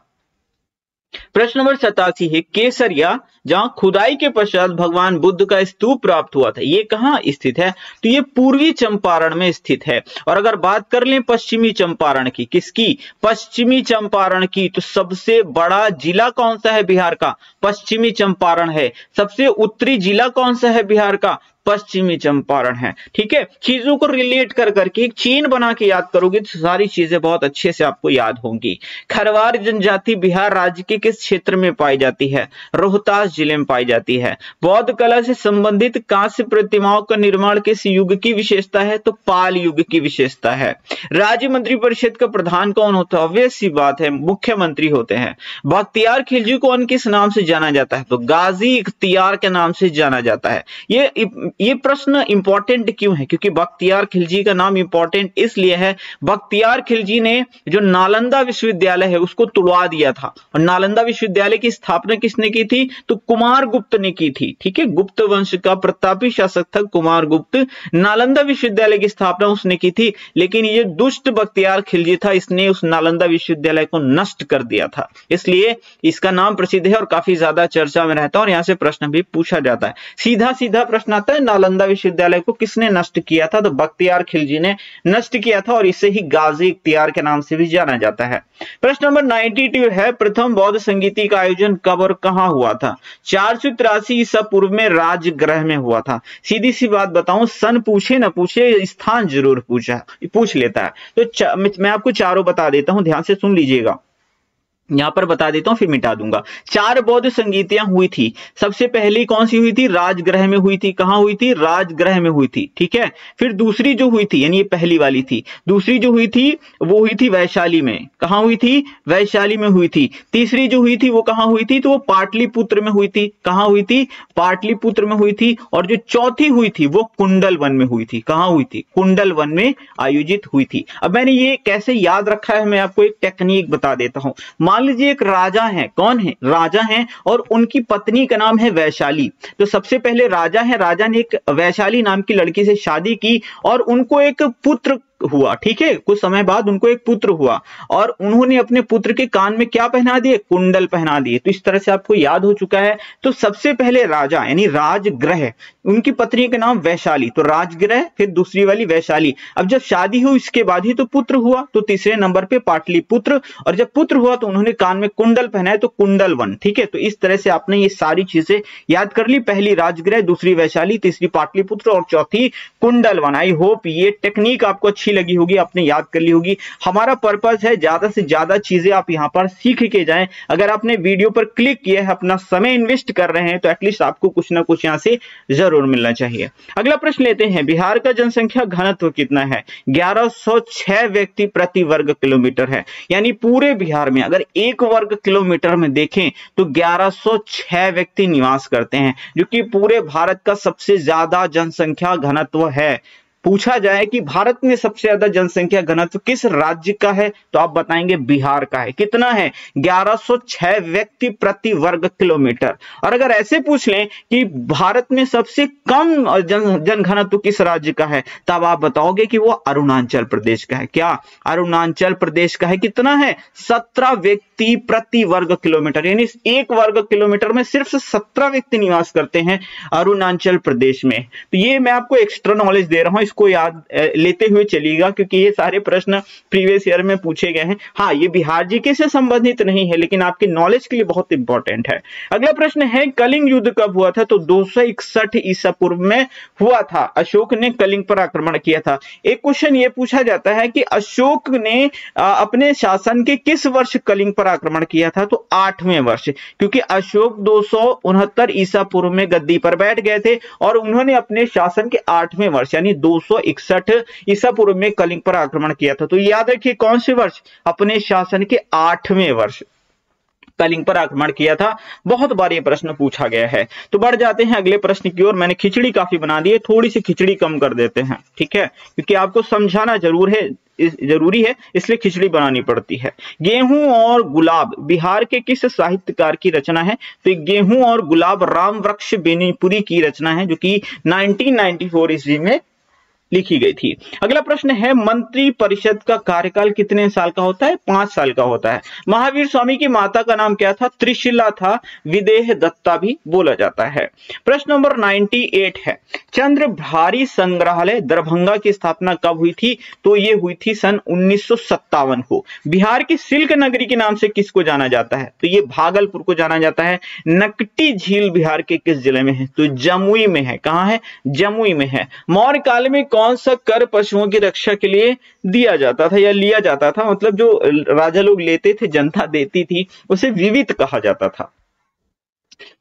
प्रश्न नंबर 87 है, केसरिया जहां खुदाई के पश्चात भगवान बुद्ध का स्तूप प्राप्त हुआ था, ये कहां स्थित है? तो ये पूर्वी चंपारण में स्थित है। और अगर बात कर लें पश्चिमी चंपारण की, किसकी? पश्चिमी चंपारण की, तो सबसे बड़ा जिला कौन सा है बिहार का? पश्चिमी चंपारण है। सबसे उत्तरी जिला कौन सा है बिहार का? पश्चिमी चंपारण है। ठीक है, चीजों को रिलेट कर करके एक चेन बना के याद करोगे तो सारी चीजें बहुत अच्छे से आपको याद होंगी। खरवार जनजाति बिहार राज्य के किस क्षेत्र में पाई जाती है? रोहतास जिले में पाई जाती है। बौद्ध कला से संबंधित कांस्य प्रतिमाओं का निर्माण किस युग की विशेषता है? तो पाल युग की विशेषता है। राज्य मंत्रिपरिषद का प्रधान कौन होता है? ऑब्वियस सी बात है, मुख्यमंत्री होते हैं। बख्तियार खिलजी को अन्य किस नाम से जाना जाता है? तो गाजी इख्तियार के नाम से जाना जाता है। ये प्रश्न इंपॉर्टेंट क्यों है? क्योंकि बख्तियार खिलजी का नाम इंपॉर्टेंट इसलिए है, बख्तियार खिलजी ने जो नालंदा विश्वविद्यालय है उसको तुड़वा दिया था, और नालंदा विश्वविद्यालय की स्थापना किसने की थी? तो कुमार गुप्त ने की थी। ठीक है, गुप्त वंश का प्रतापी शासक था कुमार गुप्त, नालंदा विश्वविद्यालय की स्थापना उसने की थी। लेकिन ये दुष्ट बख्तियार खिलजी था, इसने उस नालंदा विश्वविद्यालय को नष्ट कर दिया था, इसलिए इसका नाम प्रसिद्ध है और काफी ज्यादा चर्चा में रहता है, और यहां से प्रश्न भी पूछा जाता है। सीधा सीधा प्रश्न आता है, नालंदा विश्वविद्यालय को किसने नष्ट किया था? तो बख्तियार खिलजी ने नष्ट किया था, और इसे ही गाजी इख्तियार के नाम से भी जाना जाता है। प्रश्न नंबर 92 है, प्रथम बौद्ध संगीति का आयोजन कब और कहां हुआ था? 483 ईसा पूर्व में राजगृह में हुआ था। सीधी सी बात बताऊं, सन पूछे ना पूछे, स्थान जरूर पूछ लेता है। तो मैं आपको चारों बता देता हूं, ध्यान से सुन लीजिएगा। यहां पर बता देता हूं, फिर मिटा दूंगा। 4 बौद्ध संगीतियां हुई थी। सबसे पहली कौन सी हुई थी? राजगृह में हुई थी। कहां हुई थी? राजगृह में हुई थी। ठीक है, फिर दूसरी जो हुई थी, यानी ये पहली वाली थी, दूसरी जो हुई थी वो हुई थी वैशाली में। कहां हुई थी? वैशाली में हुई थी। तीसरी जो हुई थी वो कहां हुई थी? तो वो पाटलिपुत्र में हुई थी। कहां हुई थी? पाटलिपुत्र में हुई थी। और जो चौथी हुई थी वो कुंडलवन में हुई थी। कहां हुई थी? कुंडलवन में आयोजित हुई थी। अब मैंने ये कैसे याद रखा है, मैं आपको एक टेक्निक बता देता हूं। मान मान लीजिए एक राजा है, कौन है, राजा है, और उनकी पत्नी का नाम है वैशाली। तो सबसे पहले राजा है, राजा ने एक वैशाली नाम की लड़की से शादी की और उनको एक पुत्र हुआ, ठीक है, कुछ समय बाद उनको एक पुत्र हुआ और उन्होंने अपने पुत्र के कान में क्या पहना दिए, कुंडल पहना दिए। तो इस तरह से आपको याद हो चुका है। तो सबसे पहले राजा यानी राजगृह, उनकी पत्नी का नाम वैशाली, तो राजगृह, फिर दूसरी वाली वैशाली। अब जब शादी हुई इसके बाद ही तो पुत्र हुआ, तो तीसरे नंबर पे पाटलिपुत्र, और जब पुत्र हुआ तो उन्होंने कान में कुंडल पहनाए, तो कुंडल वन, ठीक है। तो इस तरह से आपने ये सारी चीजें याद कर ली, पहली राजगृह, दूसरी वैशाली, तीसरी पाटलिपुत्र और चौथी कुंडल वन। आई होप ये टेक्निक आपको अच्छी लगी होगी, आपने याद कर ली होगी। हमारा पर्पस है ज्यादा से ज्यादा चीजें आप यहां पर सीख के जाएं। अगर आपने वीडियो पर क्लिक किया है, अपना समय इन्वेस्ट कर रहे हैं, तो एटलीस्ट आपको कुछ ना कुछ यहां से जरूर मिलना चाहिए। अगला प्रश्न लेते हैं, बिहार का जनसंख्या घनत्व कितना है? 1106 व्यक्ति प्रति वर्ग किलोमीटर है। यानी पूरे बिहार में अगर 1 वर्ग किलोमीटर में देखें तो 1106 व्यक्ति निवास करते हैं, जो कि पूरे भारत का सबसे ज्यादा जनसंख्या घनत्व है। पूछा जाए कि भारत में सबसे ज्यादा जनसंख्या घनत्व किस राज्य का है, तो आप बताएंगे बिहार का है। कितना है? 1106 व्यक्ति प्रति वर्ग किलोमीटर। और अगर ऐसे पूछ लें कि भारत में सबसे कम जन घनत्व किस राज्य का है, तब आप बताओगे कि वो अरुणाचल प्रदेश का है। क्या? अरुणाचल प्रदेश का है। कितना है? 17 व्यक्ति प्रति वर्ग किलोमीटर, यानी 1 वर्ग किलोमीटर में सिर्फ 17 व्यक्ति निवास करते हैं अरुणाचल प्रदेश में। तो ये मैं आपको एक्स्ट्रा नॉलेज दे रहा हूं, इसको याद लेते हुए चलिएगा, क्योंकि ये सारे प्रश्न प्रीवियस ईयर में पूछे गए हैं। हाँ, ये बिहार जीके से संबंधित नहीं है, लेकिन आपके नॉलेज के लिए बहुत इंपॉर्टेंट है। अगला प्रश्न है, कलिंग युद्ध कब हुआ था? तो 261 ईसा पूर्व में हुआ था। अशोक ने कलिंग पर आक्रमण किया था। एक क्वेश्चन ये पूछा जाता है कि अशोक ने अपने शासन के किस वर्ष कलिंग पर आक्रमण किया था? तो 8वें वर्ष, क्योंकि अशोक 269 ईसा पूर्व में गद्दी पर बैठ गए थे और उन्होंने अपने शासन के 8वें वर्ष यानी 261 ईसा पूर्व में कलिंग पर आक्रमण किया था। तो याद रखिए कौन से वर्ष? अपने शासन के 8वें वर्ष कलिंग पर आक्रमण किया था। बहुत बार ये प्रश्न पूछा गया है। तो बढ़ जाते हैं अगले प्रश्न की ओर। मैंने खिचड़ी काफी बना दी है, थोड़ी सी खिचड़ी कम कर देते हैं, ठीक है, क्योंकि आपको समझाना जरूरी है, इसलिए खिचड़ी बनानी पड़ती है। गेहूं और गुलाब बिहार के किस साहित्यकार की रचना है? तो गेहूं और गुलाब राम वृक्ष बेनीपुरी की रचना है, जो कि 1994 ईस्वी में लिखी गई थी। अगला प्रश्न है, मंत्री परिषद का कार्यकाल कितने साल का होता है? 5 साल का होता है। महावीर स्वामी की माता का नाम क्या था? त्रिशिला था, विदेह दत्ता भी बोला जाता है। प्रश्न नंबर 98 है, चंद्रभारी संग्रहालय दरभंगा की स्थापना कब हुई थी? तो ये हुई थी सन 1957 को। बिहार की सिल्क नगरी के नाम से किसको जाना जाता है? तो ये भागलपुर को जाना जाता है। नकटी झील बिहार के किस जिले में है? तो जमुई में है। कहां है? जमुई में है। मौर्य काल में कौन सा कर पशुओं की रक्षा के लिए दिया जाता था या लिया जाता था? मतलब जो राजा लोग लेते थे, जनता देती थी, उसे विविध कहा जाता था।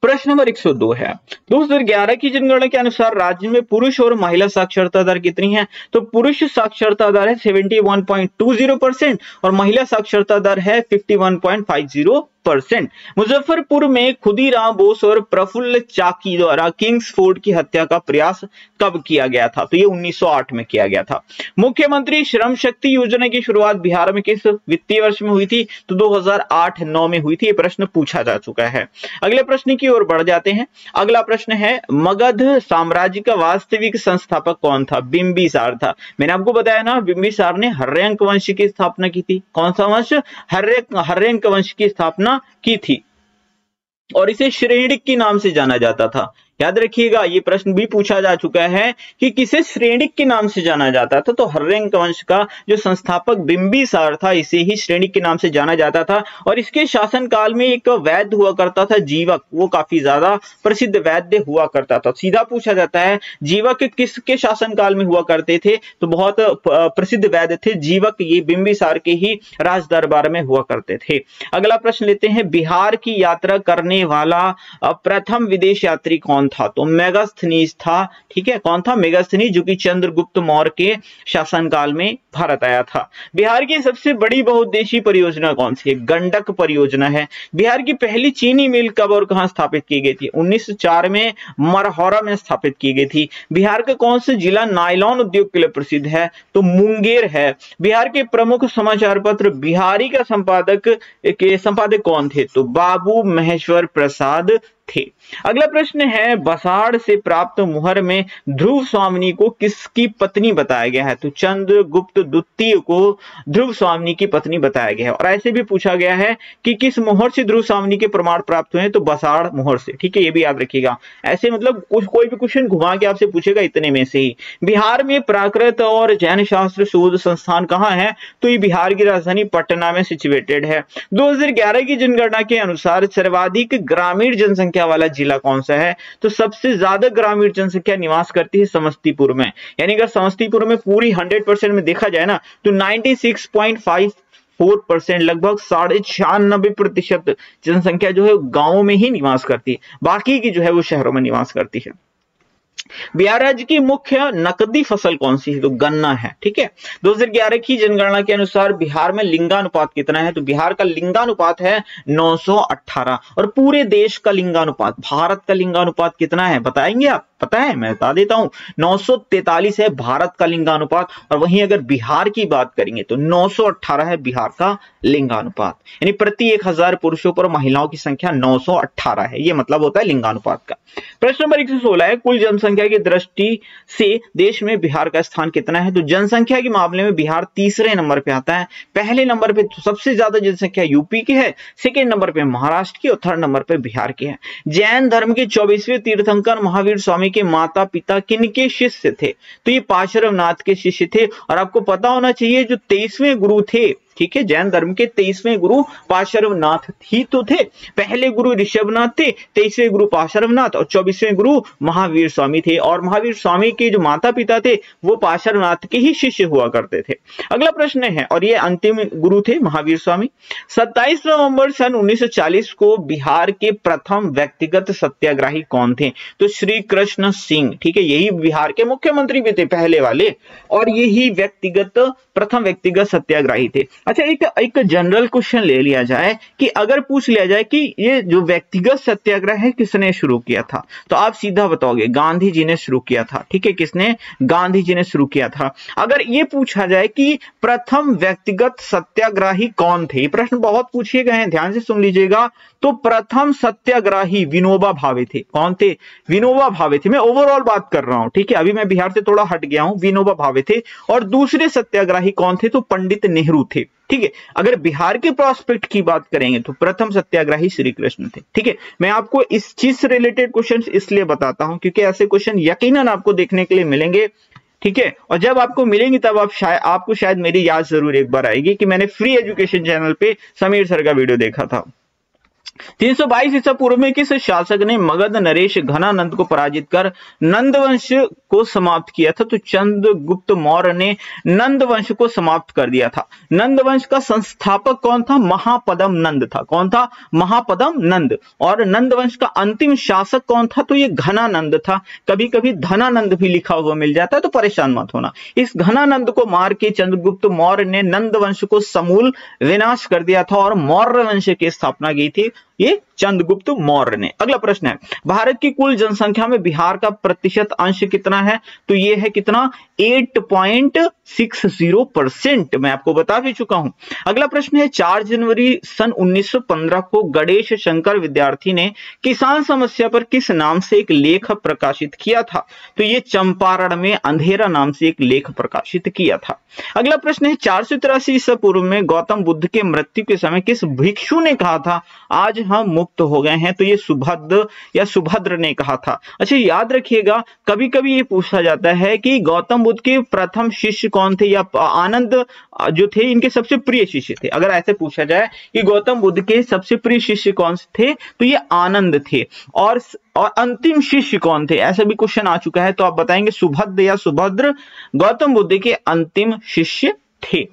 प्रश्न नंबर 102 है, 2011 की जनगणना के अनुसार राज्य में पुरुष और महिला साक्षरता दर कितनी है? तो पुरुष साक्षरता दर है 71.20% और महिला साक्षरता दर है 51.50%। मुजफ्फरपुर में खुदीराम बोस और प्रफुल्ल चाकी द्वारा किंग्सफोर्ड की हत्या का प्रयास कब किया गया था? तो ये 1908 में किया गया था। मुख्यमंत्री श्रम शक्ति योजना की शुरुआत बिहार में किस वित्तीय वर्ष में हुई थी? तो 2008-9 में हुई थी। ये प्रश्न पूछा जा चुका है। अगले प्रश्न की ओर बढ़ जाते हैं। अगला प्रश्न है, मगध साम्राज्य का वास्तविक संस्थापक कौन था? बिंबिसार था। मैंने आपको बताया ना, बिंबिसार ने हर्यंक वंश की स्थापना की थी। कौन सा वंश? हर्यंक वंश की स्थापना की थी और इसे श्रेणिक के नाम से जाना जाता था। याद रखिएगा, ये प्रश्न भी पूछा जा चुका है कि किसे श्रेणिक के नाम से जाना जाता था? तो हर्यंक वंश का जो संस्थापक बिंबिसार था, इसे ही श्रेणिक के नाम से जाना जाता था। और इसके शासनकाल में एक वैद्य हुआ करता था, जीवक, वो काफी ज्यादा प्रसिद्ध वैद्य हुआ करता था। सीधा पूछा जाता है, जीवक किसके शासनकाल में हुआ करते थे? तो बहुत प्रसिद्ध वैद्य थे जीवक, ये बिंबिसार के ही राज दरबार में हुआ करते थे। अगला प्रश्न लेते हैं, बिहार की यात्रा करने वाला प्रथम विदेश यात्री कौन था? तो मेगास्थनीज था। ठीक है, कौन था? मेगास्थनीज, जो कि चंद्रगुप्त मौर्य के शासनकाल में भारत आया था। बिहार की सबसे बड़ी बहुउद्देशीय परियोजना कौन सी है? गंडक परियोजना है। बिहार की पहली चीनी मिल कब और कहां स्थापित की गई थी? 1904 में मरहौरा में स्थापित की गई थी। बिहार का कौन सा जिला नायलॉन उद्योग के लिए प्रसिद्ध है? तो मुंगेर है। बिहार के प्रमुख समाचार पत्र बिहारी का संपादक कौन थे? तो बाबू महेश्वर प्रसाद थे। अगला प्रश्न है, बसाड़ से प्राप्त मुहर में ध्रुव स्वामिनी को किसकी पत्नी बताया गया है? तो चंद्रगुप्त द्वितीय को ध्रुव स्वामिनी की पत्नी बताया गया है। और ऐसे भी पूछा गया है कि किस मुहर से ध्रुव स्वामिनी के प्रमाण प्राप्त हुए हैं? तो बसाड़ मुहर से। ठीक है, ये भी याद रखिएगा। ऐसे मतलब कोई भी क्वेश्चन घुमा के आपसे पूछेगा इतने में से ही। बिहार में प्राकृत और जैन शास्त्र शोध संस्थान कहां है? तो ये बिहार की राजधानी पटना में सिचुएटेड है। 2011 की जनगणना के अनुसार सर्वाधिक ग्रामीण जनसंख्या वाला जिला कौन सा है? तो सबसे ज्यादा ग्रामीण जनसंख्या निवास करती है समस्तीपुर में। यानी अगर समस्तीपुर में पूरी 100% में देखा जाए ना, तो 96.54%, लगभग 96.5% जनसंख्या जो है गांवों में ही निवास करती है, बाकी की जो है वो शहरों में निवास करती है। बिहार राज्य की मुख्य नकदी फसल कौन सी है? तो गन्ना है। ठीक है, 2011 की जनगणना के अनुसार बिहार में लिंगानुपात कितना है? तो बिहार का लिंगानुपात है 918। और पूरे देश का लिंगानुपात, भारत का लिंगानुपात कितना है बताएंगे आप? पता है, मैं बता देता हूं, 943 है भारत का लिंगानुपात। और वहीं अगर बिहार की बात करेंगे तो 918 है बिहार का लिंगानुपात। यानी प्रति 1000 पुरुषों पर महिलाओं की संख्या 918 है। ये मतलब होता है लिंगानुपात का। प्रश्न नंबर 116 है, कुल जनसंख्या की दृष्टि से देश में बिहार का स्थान कितना है? तो जनसंख्या के मामले में बिहार तीसरे नंबर पे आता है। पहले नंबर पे तो सबसे ज्यादा जनसंख्या यूपी की है, सेकेंड नंबर पे महाराष्ट्र की और थर्ड नंबर पे बिहार की है। जैन धर्म के 24वें तीर्थंकर महावीर स्वामी के माता पिता किनके शिष्य थे? तो ये पार्श्वनाथ के शिष्य थे। और आपको पता होना चाहिए जो 23वें गुरु थे, ठीक है, जैन धर्म के 23वें गुरु पार्श्वनाथ ही तो थे। पहले गुरु ऋषभनाथ थे, 23वें गुरु पार्श्वनाथ और 24वें गुरु महावीर स्वामी थे। और महावीर स्वामी के जो माता पिता थे वो पार्श्वनाथ के ही शिष्य हुआ करते थे। अगला प्रश्न है, और ये अंतिम गुरु थे महावीर स्वामी। 27 नवंबर सन 1940 को बिहार के प्रथम व्यक्तिगत सत्याग्रही कौन थे? तो श्री कृष्ण सिंह। ठीक है, यही बिहार के मुख्यमंत्री भी थे पहले वाले, और यही प्रथम व्यक्तिगत सत्याग्रही थे। अच्छा, एक जनरल क्वेश्चन ले लिया जाए कि अगर पूछ लिया जाए कि ये जो व्यक्तिगत सत्याग्रह है किसने शुरू किया था, तो आप सीधा बताओगे गांधी जी ने शुरू किया था। ठीक है, किसने? गांधी जी ने शुरू किया था। अगर ये पूछा जाए कि प्रथम व्यक्तिगत सत्याग्रही कौन थे, प्रश्न बहुत पूछे गए हैं, ध्यान से सुन लीजिएगा। तो प्रथम सत्याग्रही विनोबा भावे थे। कौन थे? विनोबा भावे थे। मैं ओवरऑल बात कर रहा हूं, ठीक है, अभी मैं बिहार से थोड़ा हट गया हूं। विनोबा भावे थे। और दूसरे सत्याग्रही कौन थे? तो पंडित नेहरू थे। ठीक है, अगर बिहार के प्रोस्पेक्ट की बात करेंगे तो प्रथम सत्याग्रही श्री कृष्ण थे। ठीक है, मैं आपको इस चीज से रिलेटेड क्वेश्चन इसलिए बताता हूं क्योंकि ऐसे क्वेश्चन यकीनन आपको देखने के लिए मिलेंगे। ठीक है, और जब आपको मिलेंगी तब आपको शायद मेरी याद जरूर एक बार आएगी कि मैंने फ्री एजुकेशन चैनल पे समीर सर का वीडियो देखा था। 322 ईसा पूर्व में किस शासक ने मगध नरेश घनानंद को पराजित कर नंदवंश को समाप्त किया था? तो चंद्रगुप्त मौर्य ने नंदवंश को समाप्त कर दिया था। नंदवंश का संस्थापक कौन था? महापद्म नंद था। कौन था? महापद्म नंद। और नंदवंश का अंतिम शासक कौन था? तो ये घनानंद था। कभी कभी धनानंद भी लिखा हुआ मिल जाता है, तो परेशान मत होना। इस घनानंद को मार के चंद्रगुप्त मौर्य ने नंदवंश को समूल विनाश कर दिया था और मौर्य वंश की स्थापना की थी ये चंद्रगुप्त मौर्य ने। अगला प्रश्न है, भारत की कुल जनसंख्या में बिहार का प्रतिशत अंश कितना है? तो ये है कितना? 8.60%। मैं आपको बता भी चुका हूं। अगला प्रश्न है, 4 जनवरी सन 1915 को गणेश शंकर विद्यार्थी ने किसान समस्या पर किस नाम से एक लेख प्रकाशित किया था? तो ये चंपारण में अंधेरा नाम से एक लेख प्रकाशित किया था। अगला प्रश्न है, 483 ईसा पूर्व में गौतम बुद्ध के मृत्यु के समय किस भिक्षु ने कहा था आज हम मुक्त हो गए हैं? तो ये सुभद्र ने कहा था। अच्छा, याद रखिएगा, कभी कभी ये पूछा जाता है कि गौतम बुद्ध के प्रथम शिष्य कौन थे या आनंद जो थे इनके सबसे प्रिय शिष्य थे। अगर ऐसे पूछा जाए कि गौतम बुद्ध के सबसे प्रिय शिष्य कौन थे, तो ये आनंद थे। और अंतिम शिष्य कौन थे, ऐसा भी क्वेश्चन आ चुका है, तो आप बताएंगे सुभद्र या सुभद्र गौतम बुद्ध के अंतिम शिष्य थे।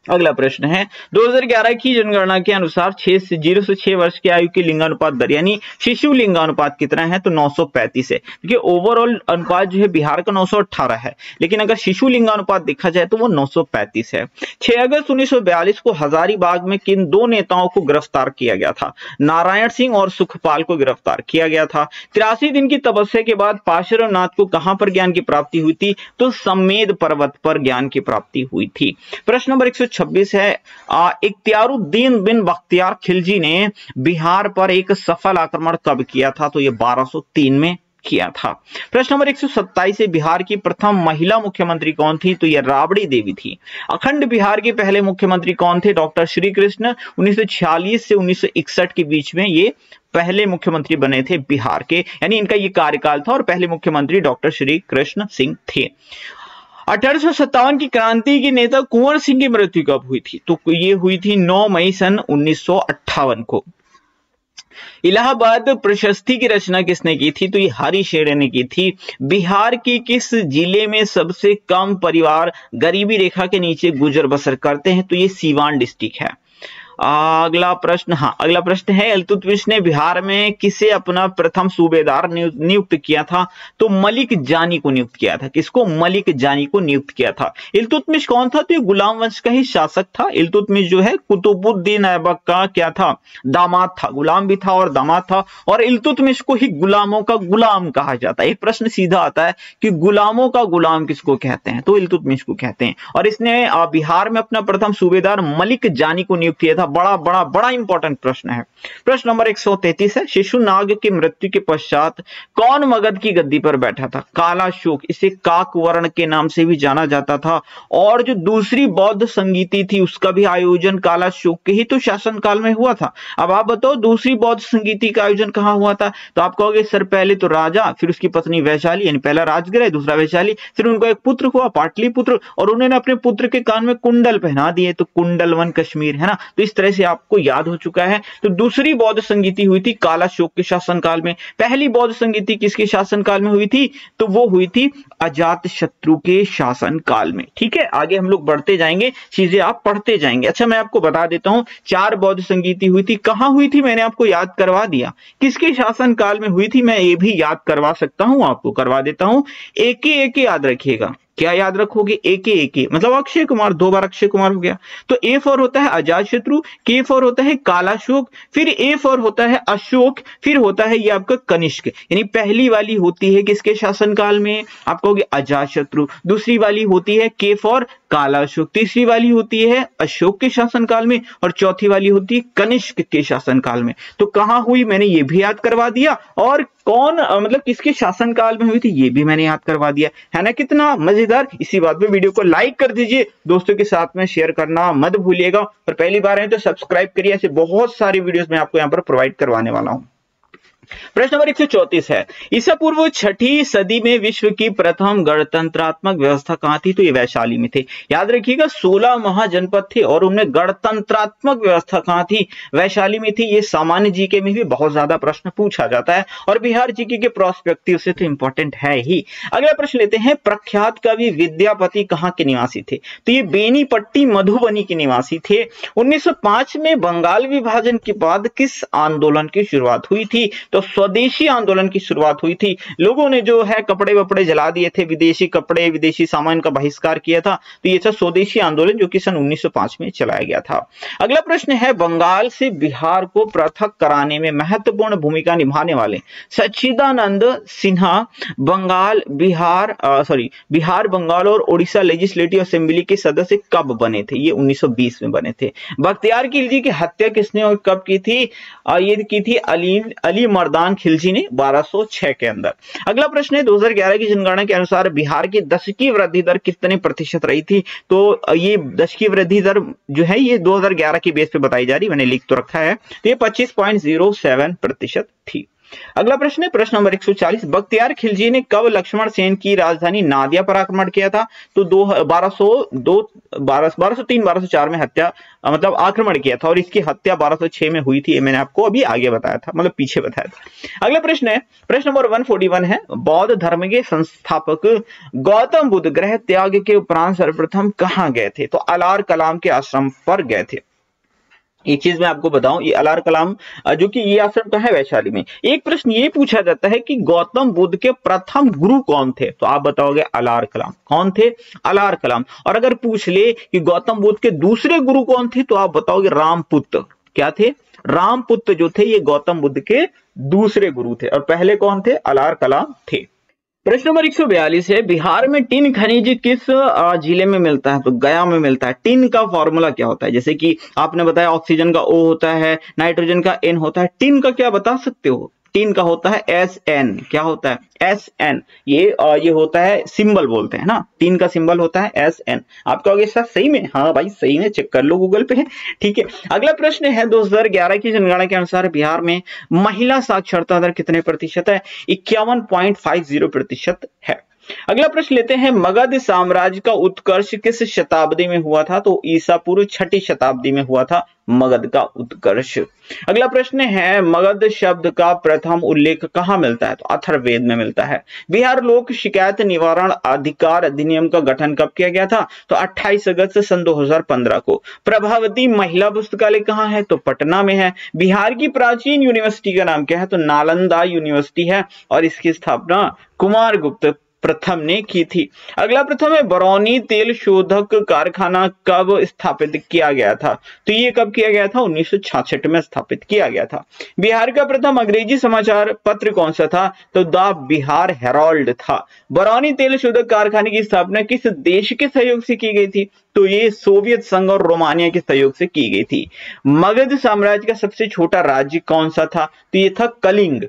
अगला प्रश्न है 2011 की जनगणना के अनुसार 0 से 6 वर्ष की आयु की लिंगानुपात दर यानी शिशु लिंगानुपात कितना है, तो 935 है। देखिए ओवरऑल अनुपात जो है बिहार का 918 है, लेकिन अगर शिशु लिंगानुपात देखा जाए तो वो 935 है। 6 अगस्त 1942 को हजारीबाग में किन दो नेताओं को गिरफ्तार किया गया था? नारायण सिंह और सुखपाल को गिरफ्तार किया गया था। 83 दिन की तपस्या के बाद पार्श्वनाथ को कहां पर ज्ञान की प्राप्ति हुई थी? तो समेध पर्वत पर ज्ञान की प्राप्ति हुई थी। प्रश्न नंबर 126 है इख्तियारुद्दीन बिन बख्तियार खिलजी ने बिहार पर एक सफल आक्रमण कब किया था? तो ये 1203 में किया था। प्रश्न नंबर 127 है बिहार की प्रथम महिला मुख्यमंत्री कौन थी? तो ये राबड़ी देवी थी। अखंड बिहार के पहले मुख्यमंत्री कौन थे? डॉक्टर श्री कृष्ण। 1946 से 1961 के बीच में ये पहले मुख्यमंत्री बने थे बिहार के, यानी इनका ये कार्यकाल था और पहले मुख्यमंत्री डॉक्टर श्री कृष्ण सिंह थे। 1857 की क्रांति के नेता कुंवर सिंह की मृत्यु कब हुई थी? तो ये हुई थी 9 मई सन 1958 को। इलाहाबाद प्रशस्ति की रचना किसने की थी? तो ये हरिशेर ने की थी। बिहार की किस जिले में सबसे कम परिवार गरीबी रेखा के नीचे गुजर बसर करते हैं? तो ये सीवान डिस्ट्रिक्ट है। अगला प्रश्न है इल्तुतमिश ने बिहार में किसे अपना प्रथम सूबेदार नियुक्त किया था? तो मलिक जानी को नियुक्त किया था। किसको? मलिक जानी को नियुक्त किया था। इल्तुतमिश कौन था? तो ये गुलाम वंश का ही शासक था। इल्तुतमिश जो है कुतुबुद्दीन ऐबक का क्या था? दामाद था। गुलाम भी था और दामाद था, और इल्तुतमिश को ही गुलामों का गुलाम कहा जाता है। एक प्रश्न सीधा आता है कि गुलामों का गुलाम किसको कहते हैं? तो इल्तुतमिश को कहते हैं। और इसने बिहार में अपना प्रथम सूबेदार मलिक जानी को नियुक्त किया था। बड़ा इंपॉर्टेंट प्रश्न है। प्रश्न नंबर 133 है शिशुनाग की मृत्यु के पश्चात कौन मगध की गद्दी पर बैठा था? कालाशोक। इसे काकवर्ण के नाम से भी जाना जाता था। और जो दूसरी बौद्ध संगीति थी उसका भी आयोजन कालाशोक के ही तो शासनकाल में हुआ था। अब आप बताओ दूसरी बौद्ध संगीति का आयोजन कहां हुआ था? तो आप कहोगे सर पहले तो राजा, फिर उसकी पत्नी वैशाली, यानी पहला राजगृह दूसरा वैशाली, फिर उनको एक पुत्र हुआ पाटलिपुत्र, और उन्होंने अपने पुत्र के कान में कुंडल पहना दिए, तो कुंडलवन कश्मीर है ना। तो इस तरह से आपको याद हो चुका है। तो दूसरी बौद्ध संगीति हुई थी कालाशोक के शासनकाल में। पहली बौद्ध संगीति किसके शासनकाल में हुई थी? तो वो हुई थी अजातशत्रु के शासनकाल में। ठीक है, आगे हम लोग बढ़ते जाएंगे, चीजें आप पढ़ते जाएंगे। अच्छा मैं आपको बता देता हूं 4 बौद्ध संगीति हुई थी। कहां हुई थी मैंने आपको याद करवा दिया। किसके शासनकाल में हुई थी मैं ये भी याद करवा सकता हूं, आपको करवा देता हूं। एक याद रखिएगा। क्या याद रखोगे? एक मतलब अक्षय कुमार, 2 बार अक्षय कुमार हो गया। तो ए फॉर होता है अजातशत्रु, के फॉर होता है कालाशोक, फिर ए फॉर होता है अशोक, फिर होता है ये आपका कनिष्क। यानी पहली वाली होती है किसके शासनकाल में? आप कहोगे अजातशत्रु। दूसरी वाली होती है के फॉर कालाशोक, तीसरी वाली होती है अशोक के शासनकाल में, और चौथी वाली होती है कनिष्क के शासनकाल में। तो कहां हुई मैंने ये भी याद करवा दिया, और कौन मतलब किसके शासनकाल में हुई थी ये भी मैंने याद करवा दिया, है ना। कितना मजेदार। इसी बात पे वीडियो को लाइक कर दीजिए, दोस्तों के साथ में शेयर करना मत भूलिएगा, और पहली बार है तो सब्सक्राइब करिए। ऐसे बहुत सारी वीडियोस मैं आपको यहाँ पर प्रोवाइड करवाने वाला हूँ। प्रश्न नंबर 134 है ईसा पूर्व 6ठी सदी में विश्व की प्रथम गणतंत्रात्मक व्यवस्था कहां थी? तो ये वैशाली में थे। याद रखिएगा 16 महाजनपद थे और उनमें गणतंत्रात्मक व्यवस्था कहां थी? वैशाली में थी। ये सामान्य जीके में भी बहुत ज्यादा प्रश्न पूछा जाता है, और बिहार जीके के प्रोस्पेक्टिव से तो इंपॉर्टेंट है ही। अगला प्रश्न लेते हैं प्रख्यात कवि विद्यापति कहां के निवासी थे? तो ये बेनीपट्टी मधुबनी के निवासी थे। 1905 में बंगाल विभाजन के बाद किस आंदोलन की शुरुआत हुई थी? तो स्वदेशी आंदोलन की शुरुआत हुई थी। लोगों ने जो है कपड़े वपड़े जला दिए थे, विदेशी कपड़े विदेशी सामान का बहिष्कार किया था। तो ये था स्वदेशी आंदोलन जो कि सन 1905 में चलाया गया था। अगला प्रश्न है बंगाल से बिहार को पृथक कराने में महत्वपूर्ण भूमिका निभाने वाले सच्चिदानंद सिन्हा बिहार बंगाल और ओडिशा लेजिस्लेटिव असेंबली के सदस्य कब बने थे? ये 1920 में बने थे। बख्तियार खिलजी की हत्या किसने और कब की थी? ये की थी अली मर्दान खिलजी ने 1206 के अंदर। अगला प्रश्न है 2011 की जनगणना के अनुसार बिहार की दशकीय वृद्धि दर कितने प्रतिशत रही थी? तो ये दशकीय वृद्धि दर जो है ये 2011 के बेस पे बताई जा रही, मैंने लिख तो रखा है। तो ये 25.07% थी। अगला प्रश्न है प्रश्न नंबर 140, बख्तियार खिलजी ने कब लक्ष्मण सेन की राजधानी नादिया पर आक्रमण किया था? तो 1203-1204 में हत्या मतलब आक्रमण किया था और इसकी हत्या 1206 में हुई थी। ये मैंने आपको अभी आगे बताया था, मतलब पीछे बताया था। अगला प्रश्न है प्रश्न नंबर 141 है, बौद्ध धर्म के संस्थापक गौतम बुद्ध गृह त्याग के उपरांत सर्वप्रथम कहां गए थे? तो अलार कलाम के आश्रम पर गए थे। एक चीज मैं आपको बताऊं, ये अलार कलाम जो कि ये आश्रम का है वैशाली में। एक प्रश्न ये पूछा जाता है कि गौतम बुद्ध के प्रथम गुरु कौन थे? तो आप बताओगे अलार कलाम। कौन थे? अलार कलाम। और अगर पूछ ले कि गौतम बुद्ध के दूसरे गुरु कौन थे? तो आप बताओगे रामपुत्र। क्या थे? रामपुत्र जो थे ये गौतम बुद्ध के दूसरे गुरु थे। और पहले कौन थे? अलार कलाम थे। प्रश्न नंबर 142 है, बिहार में टिन खनिज किस जिले में मिलता है? तो गया में मिलता है। टिन का फॉर्मूला क्या होता है? जैसे कि आपने बताया ऑक्सीजन का O होता है, नाइट्रोजन का N होता है, टिन का क्या बता सकते हो? टिन का होता है SN। क्या होता है? SN। ये होता है सिंबल बोलते हैं ना, टिन का सिंबल होता है SN। आप कहोगे सर सही में? हाँ भाई सही में, चेक कर लो गूगल पे। ठीक है। अगला प्रश्न है 2011 की जनगणना के अनुसार बिहार में महिला साक्षरता दर कितने प्रतिशत है? 51.50% है। अगला प्रश्न लेते हैं, मगध साम्राज्य का उत्कर्ष किस शताब्दी में हुआ था? तो ईसा पूर्व 6ठी शताब्दी में हुआ था मगध का उत्कर्ष। अगला प्रश्न है, मगध शब्द का प्रथम उल्लेख कहां मिलता है? तो अथर्ववेद में मिलता है। बिहार लोक शिकायत निवारण अधिकार अधिनियम का गठन कब किया गया था? तो 28 अगस्त सन 2015 को। प्रभावती महिला पुस्तकालय कहां है? तो पटना में है। बिहार की प्राचीन यूनिवर्सिटी का नाम क्या है? तो नालंदा यूनिवर्सिटी है और इसकी स्थापना कुमारगुप्त प्रथम ने की थी। अगला प्रथम है, बरौनी तेल शोधक कारखाना कब स्थापित किया गया था? तो ये कब किया गया था? 1966 में स्थापित किया गया था। बिहार का प्रथम अंग्रेजी समाचार पत्र कौन सा था? तो द बिहार हेराल्ड था। बरौनी तेल शोधक कारखाने की स्थापना किस देश के सहयोग से की गई थी? तो ये सोवियत संघ और रोमानिया के सहयोग से की गई थी। मगध साम्राज्य का सबसे छोटा राज्य कौन सा था? तो ये था कलिंग।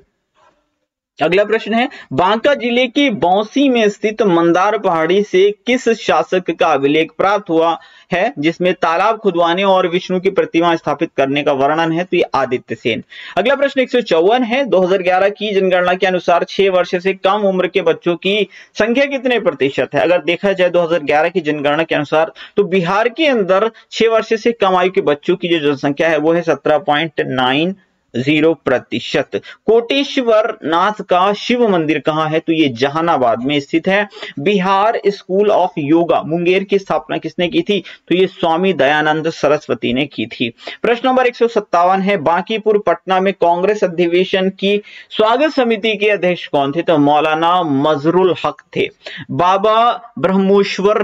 अगला प्रश्न है, बांका जिले की बौंसी में स्थित मंदार पहाड़ी से किस शासक का अभिलेख प्राप्त हुआ है जिसमें तालाब खुदवाने और विष्णु की प्रतिमा स्थापित करने का वर्णन है? तो ये आदित्य सेन। अगला प्रश्न 154 है, 2011 की जनगणना के अनुसार 6 वर्ष से कम उम्र के बच्चों की संख्या कितने प्रतिशत है? अगर देखा जाए 2011 की जनगणना के अनुसार तो बिहार के अंदर 6 वर्ष से कम आयु के बच्चों की जो जनसंख्या है वो है 17.90%। कोटेश्वर नाथ का शिव मंदिर कहां है? तो ये जहानाबाद में स्थित है। बिहार स्कूल ऑफ योगा मुंगेर की स्थापना किसने की थी? तो ये स्वामी दयानंद सरस्वती ने की थी। प्रश्न नंबर 157 है, बांकीपुर पटना में कांग्रेस अधिवेशन की स्वागत समिति के अध्यक्ष कौन थे? तो मौलाना मजरुल हक थे। बाबा ब्रह्मेश्वर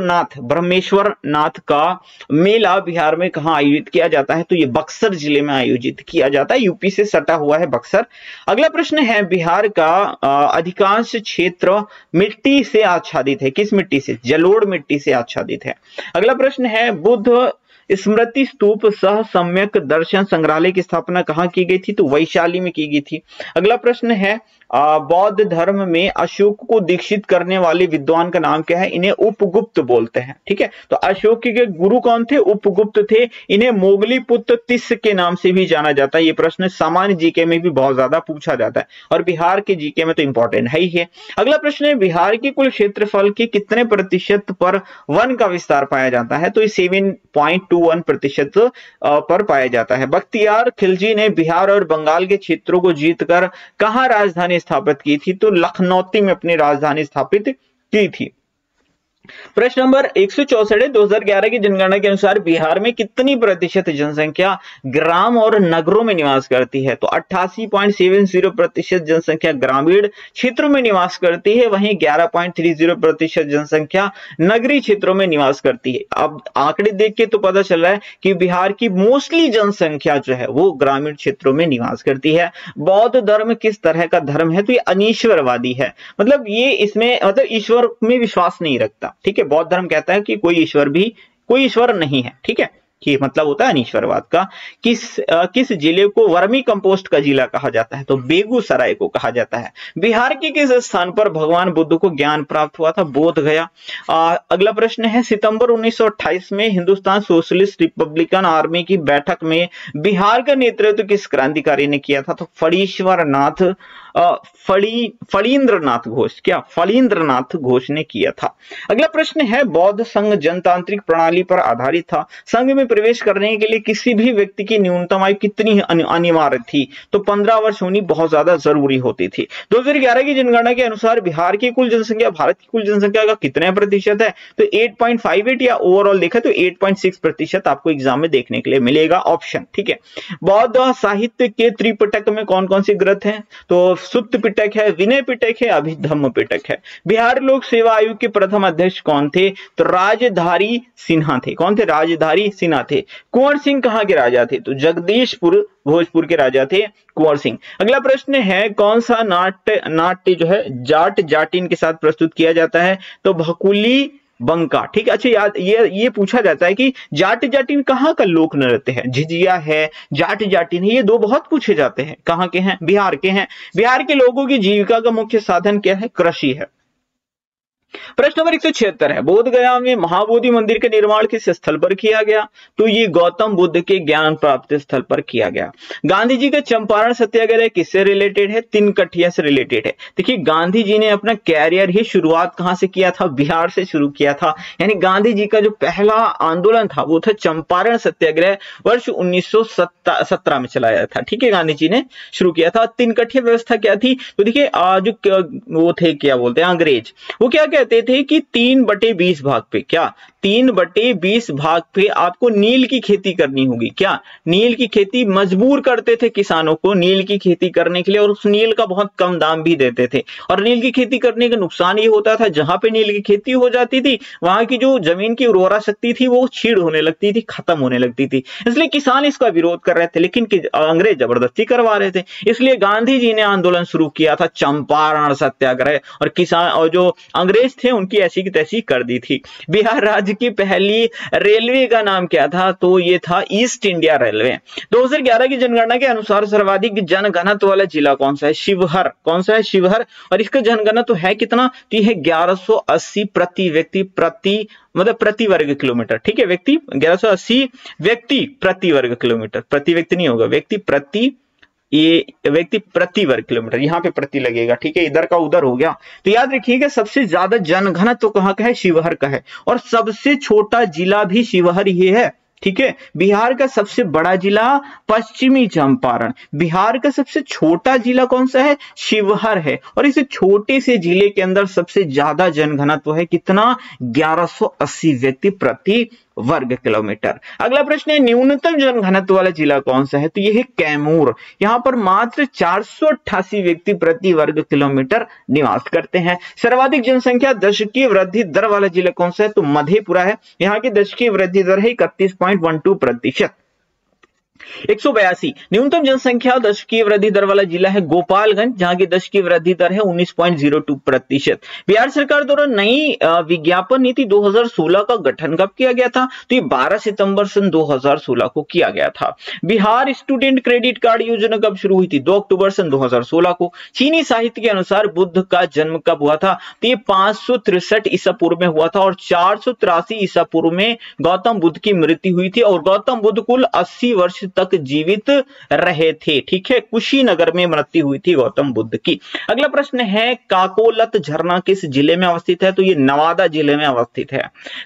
नाथ का मेला बिहार में कहां आयोजित किया जाता है? तो ये बक्सर जिले में आयोजित किया जाता है। यूपी से सटा हुआ है बक्सर। अगला प्रश्न है, बिहार का अधिकांश क्षेत्र मिट्टी से आच्छादित है। किस मिट्टी से? जलोढ़ मिट्टी से आच्छादित है। अगला प्रश्न है, बुद्ध स्मृति स्तूप सह सम्यक दर्शन संग्रहालय की स्थापना कहां की गई थी? तो वैशाली में की गई थी। अगला प्रश्न है, बौद्ध धर्म में अशोक को दीक्षित करने वाले विद्वान का नाम क्या है? इन्हें उपगुप्त बोलते हैं। ठीक है, तो अशोक के गुरु कौन थे? उपगुप्त थे। इन्हें मोगली पुत्र तिस के नाम से भी जाना जाता है। ये प्रश्न सामान्य जीके में भी बहुत ज्यादा पूछा जाता है और बिहार के जीके में तो इंपॉर्टेंट है ही है। अगला प्रश्न है, बिहार के कुल क्षेत्रफल के कितने प्रतिशत पर वन का विस्तार पाया जाता है? तो ये 7.21% पर पाया जाता है। बख्तियार खिलजी ने बिहार और बंगाल के क्षेत्रों को जीतकर कहां राजधानी स्थापित की थी? तो लखनऊ में अपनी राजधानी स्थापित की थी। प्रश्न नंबर 164 है, 2011 की जनगणना के अनुसार बिहार में कितनी प्रतिशत जनसंख्या ग्राम और नगरों में निवास करती है? तो 88.70% जनसंख्या ग्रामीण क्षेत्रों में निवास करती है, वहीं 11.30% जनसंख्या नगरीय क्षेत्रों में निवास करती है। अब आंकड़े देख के तो पता चल रहा है कि बिहार की मोस्टली जनसंख्या जो है वो ग्रामीण क्षेत्रों में निवास करती है। बौद्ध धर्म किस तरह का धर्म है? तो ये अनीश्वरवादी है, मतलब ये इसमें मतलब ईश्वर में विश्वास नहीं रखता। ठीक है, बौद्ध धर्म कहता है कि कोई ईश्वर नहीं है। ठीक है, कि मतलब होता है अनीश्वरवाद का, किस जिले को वर्मी कंपोस्ट का जिला कहा जाता है? तो बेगूसराय को कहा जाता है। बिहार के किस स्थान पर भगवान बुद्ध को ज्ञान प्राप्त हुआ था? बोध गया। अगला प्रश्न है, सितंबर 1928 में हिंदुस्तान सोशलिस्ट रिपब्लिकन आर्मी की बैठक में बिहार का नेतृत्व किस क्रांतिकारी ने किया था? तो फणींद्रनाथ घोष। क्या? फणींद्रनाथ घोष ने किया था। अगला प्रश्न है, बौद्ध संघ जनतांत्रिक प्रणाली पर आधारित था। संघ में प्रवेश करने के लिए किसी भी व्यक्ति की न्यूनतम आयु कितनी अनिवार्य थी? तो 15 वर्ष होनी बहुत ज्यादा जरूरी होती थी। 2011 की जनगणना के अनुसार बिहार की कुल जनसंख्या भारत की कुल जनसंख्या का कितने प्रतिशत है? तो 8.58, या ओवरऑल देखा तो 8.6% आपको एग्जाम में देखने के लिए मिलेगा ऑप्शन। ठीक है। बौद्ध साहित्य के त्रिपिटक में कौन कौन से ग्रंथ हैं? तो सुत्त पिटक है, विनय पिटक है, अभिधम्म पिटक है। बिहार लोक सेवा आयोग के प्रथम अध्यक्ष कौन थे? तो राजधारी सिन्हा थे। कौन थे? राजधारी सिन्हा थे। कुंवर सिंह कहां के राजा थे? तो जगदीशपुर भोजपुर के राजा थे कुंवर सिंह। अगला प्रश्न है, कौन सा नाट्य जो है जाट जाटिन के साथ प्रस्तुत किया जाता है? तो भकुली बंका। ठीक है। अच्छा, याद ये पूछा जाता है कि जाट जाटिन कहाँ का लोक नृत्य है? झिझिया है, जाट जाटिन है, ये दो बहुत पूछे जाते हैं। कहाँ के हैं? बिहार के हैं। बिहार के लोगों की जीविका का मुख्य साधन क्या है? कृषि है। प्रश्न नंबर 176 है, बोध गया में महाबोधि मंदिर का निर्माण किस स्थल पर किया गया? तो ये गौतम बुद्ध के ज्ञान प्राप्ति स्थल पर किया गया। गांधी जी का चंपारण सत्याग्रह किससे रिलेटेड है? तिनकठिया से रिलेटेड है। देखिए, गांधी जी ने अपना कैरियर ही शुरुआत कहां से किया था? बिहार से शुरू किया था। यानी गांधी जी का जो पहला आंदोलन था वो था चंपारण सत्याग्रह, वर्ष 1917 में चलाया था। ठीक है, गांधी जी ने शुरू किया था। तिनकठिया व्यवस्था क्या थी? तो देखिए, जो वो थे, क्या बोलते हैं, अंग्रेज, वो क्या कहते थे कि 3/20 भाग पे, क्या 3/20 भाग पे आपको नील की खेती करनी होगी। क्या? नील की खेती मजबूर करते थे किसानों को नील की खेती करने के लिए, और उस नील का बहुत कम दाम भी देते थे। और नील की खेती करने का नुकसान ये होता था, जहां पे नील की खेती हो जाती थी वहां की जो जमीन की उर्वरा शक्ति थी वो छीड़ होने लगती थी, खत्म होने लगती थी। इसलिए किसान इसका विरोध कर रहे थे, लेकिन अंग्रेज जबरदस्ती करवा रहे थे। इसलिए गांधी जी ने आंदोलन शुरू किया था, चंपारण सत्याग्रह, और किसान और जो अंग्रेज थे उनकी ऐसी की तैसी कर दी थी। बिहार राज्य की पहली रेलवे का नाम क्या था? तो ये था ईस्ट इंडिया रेलवे। 2011 की जनगणना के अनुसार सर्वाधिक जनघनत्व वाला जिला कौन सा है? शिवहर। कौन सा है? शिवहर। और इसका जनघनत्व है कितना? तो यह 1180 प्रति व्यक्ति प्रति वर्ग किलोमीटर। ठीक है, व्यक्ति 1180 व्यक्ति प्रति वर्ग किलोमीटर, प्रति व्यक्ति नहीं होगा, व्यक्ति प्रति वर्ग किलोमीटर, यहाँ पे प्रति लगेगा। ठीक है, इधर का उधर हो गया। तो याद रखिएगा, सबसे ज्यादा जनघनत्व कहाँ का है? शिवहर का है। और सबसे छोटा जिला भी शिवहर ही है। ठीक है, बिहार का सबसे बड़ा जिला पश्चिमी चंपारण, बिहार का सबसे छोटा जिला कौन सा है? शिवहर है। और इस छोटे से जिले के अंदर सबसे ज्यादा जनघनत्व है कितना? 1180 व्यक्ति प्रति वर्ग किलोमीटर। अगला प्रश्न है, न्यूनतम जनघनत्व वाला जिला कौन सा है? तो यह है कैमूर। यहां पर मात्र 488 व्यक्ति प्रति वर्ग किलोमीटर निवास करते हैं। सर्वाधिक जनसंख्या दशकीय वृद्धि दर वाला जिला कौन सा है? तो मधेपुरा है। यहाँ की दशकीय वृद्धि दर है 31.12%। 182 न्यूनतम जनसंख्या दशकीय वृद्धि दर वाला जिला है गोपालगंज, जहां की दशकीय वृद्धि दर है 19.02%। बिहार सरकार द्वारा नई विज्ञापन नीति 2016 का गठन कब किया गया था? तो ये 12 सितंबर सन 2016 को किया गया था। बिहार स्टूडेंट क्रेडिट कार्ड योजना कब शुरू हुई थी? 2 अक्टूबर सन 2016 को। चीनी साहित्य के अनुसार बुद्ध का जन्म कब हुआ था? तो ये 563 ईसा पूर्व में हुआ था, और 483 ईसा पूर्व में गौतम बुद्ध की मृत्यु हुई थी, और गौतम बुद्ध कुल 80 वर्ष तक जीवित रहे थे। ठीक है, कुशीनगर में मृत्यु हुई थी गौतम बुद्ध की। अगला प्रश्न है, काकोलत झरना किस जिले में अवस्थित है? तो ये नवादा जिले में अवस्थित है।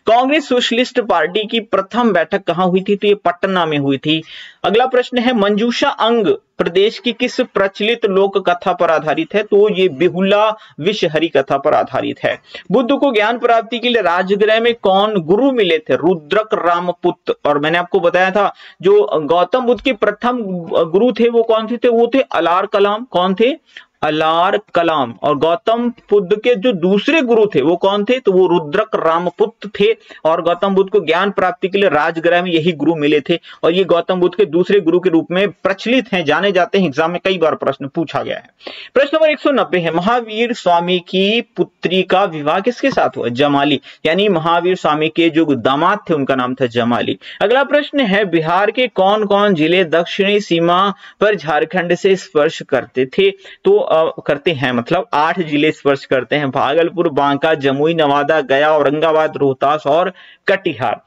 कांग्रेस सोशलिस्ट पार्टी की प्रथम बैठक कहां हुई थी? तो ये पटना में हुई थी। अगला प्रश्न है, मंजूषा अंग प्रदेश की किस प्रचलित लोक कथा पर आधारित है? तो ये बिहुला विषहरी कथा पर आधारित है। बुद्ध को ज्ञान प्राप्ति के लिए राजगृह में कौन गुरु मिले थे? रुद्रक रामपुत्र। और मैंने आपको बताया था जो गौतम बुद्ध के प्रथम गुरु थे वो कौन थे? वो थे अलार कलाम। कौन थे? अलार कलाम। और गौतम बुद्ध के जो दूसरे गुरु थे वो कौन थे? तो वो रुद्रक रामपुत्र थे। और गौतम बुद्ध को ज्ञान प्राप्ति के लिए राजगृह में यही गुरु मिले थे और ये गौतम बुद्ध के दूसरे गुरु के रूप में प्रचलित हैं, जाने जाते हैं। एग्जाम में कई बार प्रश्न पूछा गया है। प्रश्न नंबर 190 है, महावीर स्वामी की पुत्री का विवाह किसके साथ हुआ? जमाली। यानी महावीर स्वामी के जो दामाद थे उनका नाम था जमाली। अगला प्रश्न है, बिहार के कौन कौन जिले दक्षिणी सीमा पर झारखंड से स्पर्श करते थे? तो करते हैं, मतलब 8 जिले स्पर्श करते हैं, भागलपुर, बांका, जमुई, नवादा, गया, औरंगाबाद, रोहतास और कटिहार।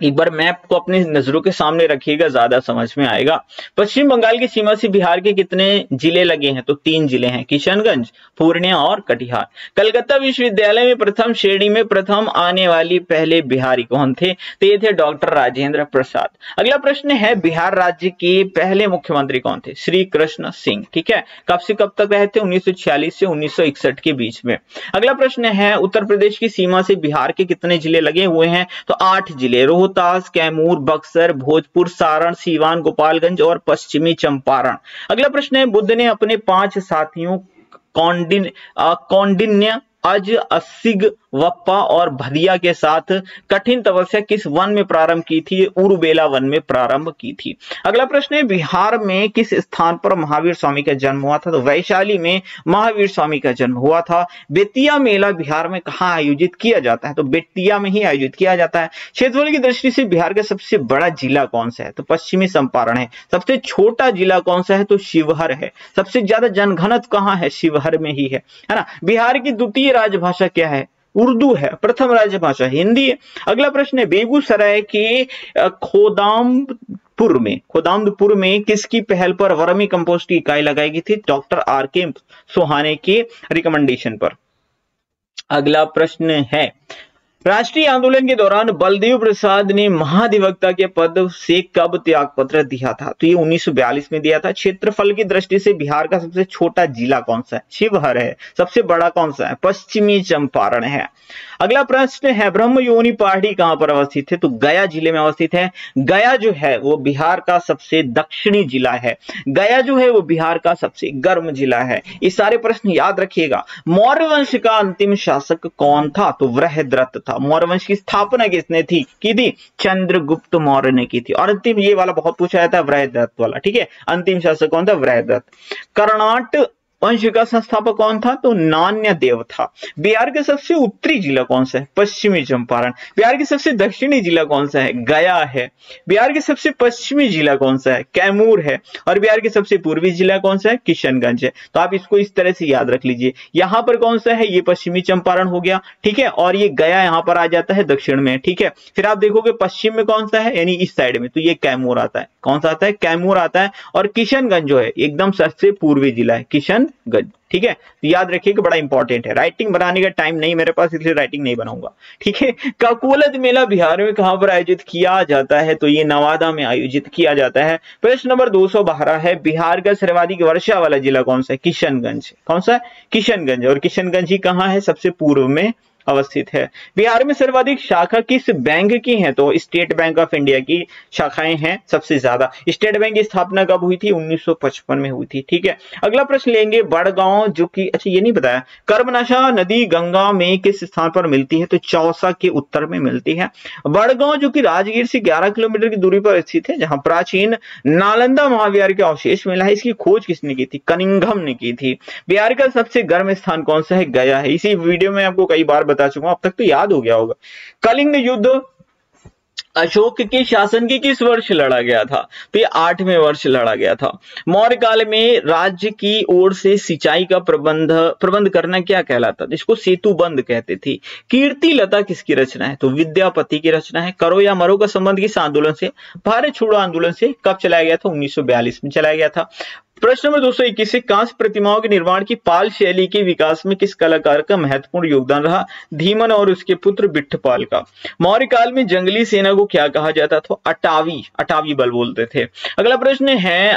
एक बार मैप को अपनी नजरों के सामने रखिएगा, ज्यादा समझ में आएगा। पश्चिम बंगाल की सीमा से बिहार के कितने जिले लगे हैं? तो 3 जिले हैं, किशनगंज, पूर्णिया और कटिहार। कलकत्ता विश्वविद्यालय में प्रथम श्रेणी में प्रथम आने वाली पहले बिहारी कौन थे? तो ये थे डॉक्टर राजेंद्र प्रसाद। अगला प्रश्न है, बिहार राज्य के पहले मुख्यमंत्री कौन थे? श्री कृष्ण सिंह। ठीक है, कब से कब तक रहे थे? 1946 से 1961 के बीच में। अगला प्रश्न है, उत्तर प्रदेश की सीमा से बिहार के कितने जिले लगे हुए हैं? तो 8 जिले, रोहतास, कैमूर, बक्सर, भोजपुर, सारण, सीवान, गोपालगंज और पश्चिमी चंपारण। अगला प्रश्न है, बुद्ध ने अपने 5 साथियों कौंडिन्य, अज, असिग, वप्पा और भदिया के साथ कठिन तपस्या किस वन में प्रारंभ की थी? उरुबेला वन में प्रारंभ की थी। अगला प्रश्न है, बिहार में किस स्थान पर महावीर स्वामी का जन्म हुआ था? तो वैशाली में महावीर स्वामी का जन्म हुआ था। बेतिया मेला बिहार में कहां आयोजित किया जाता है? तो बेतिया में ही आयोजित किया जाता है। क्षेत्रफल की दृष्टि से बिहार का सबसे बड़ा जिला कौन सा है? तो पश्चिमी चंपारण है। सबसे छोटा जिला कौन सा है? तो शिवहर है। सबसे ज्यादा जनघनत्व कहां है? शिवहर में ही है ना। बिहार की द्वितीय राजभाषा क्या है? उर्दू है। प्रथम राजभाषा हिंदी है। अगला प्रश्न है, बेगूसराय के खोदामपुर में किसकी पहल पर वर्मी कंपोस्ट की इकाई लगाई गई थी? Doctor R K. सोहाने के रिकमेंडेशन पर। अगला प्रश्न है, राष्ट्रीय आंदोलन के दौरान बलदेव प्रसाद ने महाधिवक्ता के पद से कब त्यागपत्र दिया था? तो ये 1942 में दिया था। क्षेत्रफल की दृष्टि से बिहार का सबसे छोटा जिला कौन सा है? शिवहर है। सबसे बड़ा कौन सा है? पश्चिमी चंपारण है। अगला प्रश्न है, ब्रह्मयोनी पहाड़ी कहां पर अवस्थित है? तो गया जिले में अवस्थित है। गया जो है वो बिहार का सबसे दक्षिणी जिला है। गया जो है वो बिहार का सबसे गर्म जिला है। ये सारे प्रश्न याद रखिएगा। मौर्य वंश का अंतिम शासक कौन था? तो वृहद्रथ था। मौर्य वंश की स्थापना किसने की थी? चंद्रगुप्त मौर्य ने की थी। और अंतिम, ये वाला बहुत पूछा जाता है, वृहद्रथ वाला। ठीक है, अंतिम शासक कौन था? वृहद्रथ। कर्णाट वंश का संस्थापक कौन था? तो नान्य देव था। बिहार के सबसे उत्तरी जिला कौन सा है? पश्चिमी चंपारण। बिहार के सबसे दक्षिणी जिला कौन सा है? गया है। बिहार के सबसे पश्चिमी जिला कौन सा है? कैमूर है। और बिहार के सबसे पूर्वी जिला कौन सा है? किशनगंज है। तो आप इसको इस तरह से याद रख लीजिए। यहां पर कौन सा है? ये पश्चिमी चंपारण हो गया। ठीक है, और ये गया यहां पर आ जाता है दक्षिण में। ठीक है, फिर आप देखोगे पश्चिम में कौन सा है, यानी इस साइड में, तो ये कैमूर आता है। कौन सा आता है? कैमूर आता है। और किशनगंज जो है एकदम सबसे पूर्वी जिला है, किशनगंज। ठीक है, तो याद रखिए कि बड़ा इंपॉर्टेंट है। राइटिंग बनाने का टाइम नहीं मेरे पास, इसलिए राइटिंग नहीं बनाऊंगा। ठीक है, ककोलत मेला बिहार में कहां पर आयोजित किया जाता है? तो ये नवादा में आयोजित किया जाता है। प्रश्न नंबर 212 है, बिहार का सर्वाधिक वर्षा वाला जिला कौन सा है? किशनगंज। कौन सा है? किशनगंज। और किशनगंज ही कहां है? सबसे पूर्व में अवस्थित है। बिहार में सर्वाधिक शाखा किस बैंक की है? तो स्टेट बैंक ऑफ इंडिया की शाखाएं हैं सबसे ज्यादा। स्टेट बैंक की स्थापना कब हुई थी? 1955 में हुई थी। ठीक है, अगला प्रश्न लेंगे, बड़गांव जो कि, अच्छा ये नहीं बताया, कर्मनाशा नदी गंगा में किस स्थान पर मिलती है? तो चौसा के उत्तर में मिलती है। बड़गांव जो कि राजगीर से 11 किलोमीटर की दूरी पर स्थित है, जहां प्राचीन नालंदा महाविहार के अवशेष मिला है। इसकी खोज किसने की थी? कनिंघम ने की थी। बिहार का सबसे गर्म स्थान कौन सा है? गया है। इसी वीडियो में आपको कई बार बता चुका हूं, अब तक तो याद हो गया होगा। कलिंग युद्ध अशोक के शासन के किस वर्ष लड़ा गया था? तो ये 8वें वर्ष लड़ा गया था। मौर्य काल में राज्य की ओर से सिंचाई का प्रबंध करना क्या कहलाता था? इसको सेतुबंध कहते थे। कीर्ति लता किसकी रचना है? तो विद्यापति की रचना है। करो या मरो का संबंध किस आंदोलन से? भारत छोड़ो आंदोलन से। कब चलाया गया था? 1942 में चलाया गया था। प्रश्न नंबर 221, कांस्य प्रतिमाओं के निर्माण की पाल शैली के विकास में किस कलाकार का महत्वपूर्ण योगदान रहा? धीमन और उसके पुत्र बिट्ठपाल का। मौर्य काल में जंगली सेना को क्या कहा जाता था? अटावी बल बोलते थे। अगला प्रश्न है,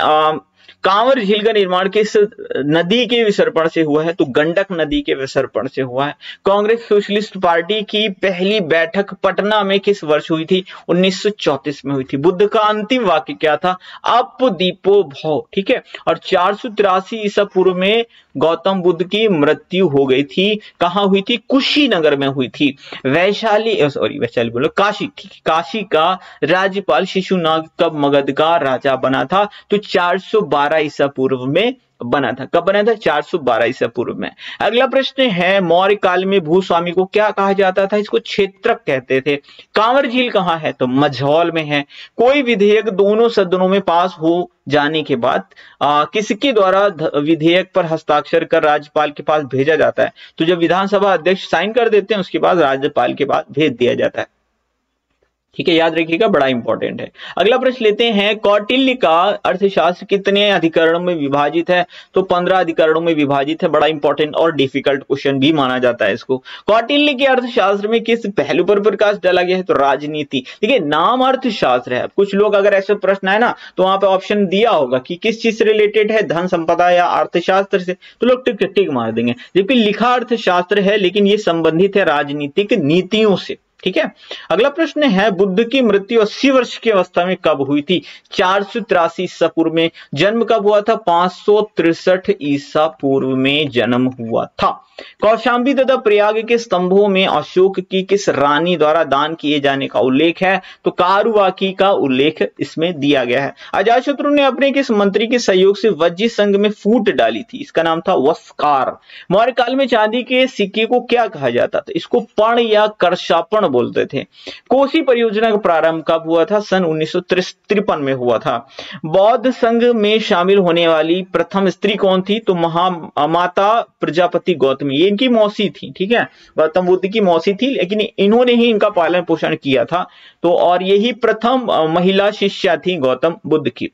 कांवर झील का निर्माण किस नदी के विसर्पण से हुआ है? तो गंडक नदी के विसर्पण से हुआ है। कांग्रेस सोशलिस्ट पार्टी की पहली बैठक पटना में किस वर्ष हुई थी? 1934 में हुई थी। बुद्ध का अंतिम वाक्य क्या था? अप दीपो भव, ठीक है। और 483 ईसा पूर्व में गौतम बुद्ध की मृत्यु हो गई थी। कहां हुई थी? कुशीनगर में हुई थी। वैशाली बोलो काशी, ठीक है। काशी का राज्यपाल शिशुनाग कब मगध का राजा बना था? तो 412 ईसा पूर्व में बना था। कब बना था? 412 ईसा पूर्व में। अगला प्रश्न है, मौर्य काल में भूस्वामी को क्या कहा जाता था? इसको क्षेत्रक कहते थे। कांवर झील कहां है? तो मझौल में है। कोई विधेयक दोनों सदनों में पास हो जाने के बाद किसके द्वारा विधेयक पर हस्ताक्षर कर राज्यपाल के पास भेजा जाता है? तो जब विधानसभा अध्यक्ष साइन कर देते हैं उसके बाद राज्यपाल के पास भेज दिया जाता है, ठीक है। याद रखिएगा, बड़ा इंपॉर्टेंट है। अगला प्रश्न लेते हैं, कौटिल्य का अर्थशास्त्र कितने अधिकरणों में विभाजित है? तो 15 अधिकरणों में विभाजित है। बड़ा इंपॉर्टेंट और डिफिकल्ट क्वेश्चन भी माना जाता है इसको। कौटिल्य के अर्थशास्त्र में किस पहलू पर प्रकाश डाला गया है? तो राजनीति। देखिए, नाम अर्थशास्त्र है। कुछ लोग अगर ऐसे प्रश्न है ना तो वहां पे ऑप्शन दिया होगा कि किस चीज से रिलेटेड है, धन संपदा या अर्थशास्त्र से, तो लोग टिक टिक मार देंगे। जबकि लिखा अर्थशास्त्र है लेकिन ये संबंधित है राजनीतिक नीतियों से, ठीक है। अगला प्रश्न है, बुद्ध की मृत्यु 80 वर्ष की अवस्था में कब हुई थी? 483 ईसा पूर्व में। जन्म कब हुआ था? 563 ईसा पूर्व में जन्म हुआ था। कौशांबी तथा प्रयाग के स्तंभों में अशोक की किस रानी द्वारा दान किए जाने का उल्लेख है? तो कारुवाकी का उल्लेख इसमें दिया गया है। अजातशत्रु ने अपने किस मंत्री के सहयोग से वज्जी संघ में फूट डाली थी? इसका नाम था वस्कार। मौर्य काल में चांदी के सिक्के को क्या कहा जाता था? इसको पण या करशापण बोलते थे। कोसी परियोजना का प्रारंभ कब हुआ था? सन 1953 में हुआ था। बौद्ध संघ में शामिल होने वाली प्रथम स्त्री कौन थी? तो माता प्रजापति गौतमी। ये इनकी मौसी थी, ठीक है। गौतम बुद्ध की मौसी थी, लेकिन इन्होंने ही इनका पालन पोषण किया था। तो और यही प्रथम महिला शिष्या थी गौतम बुद्ध की।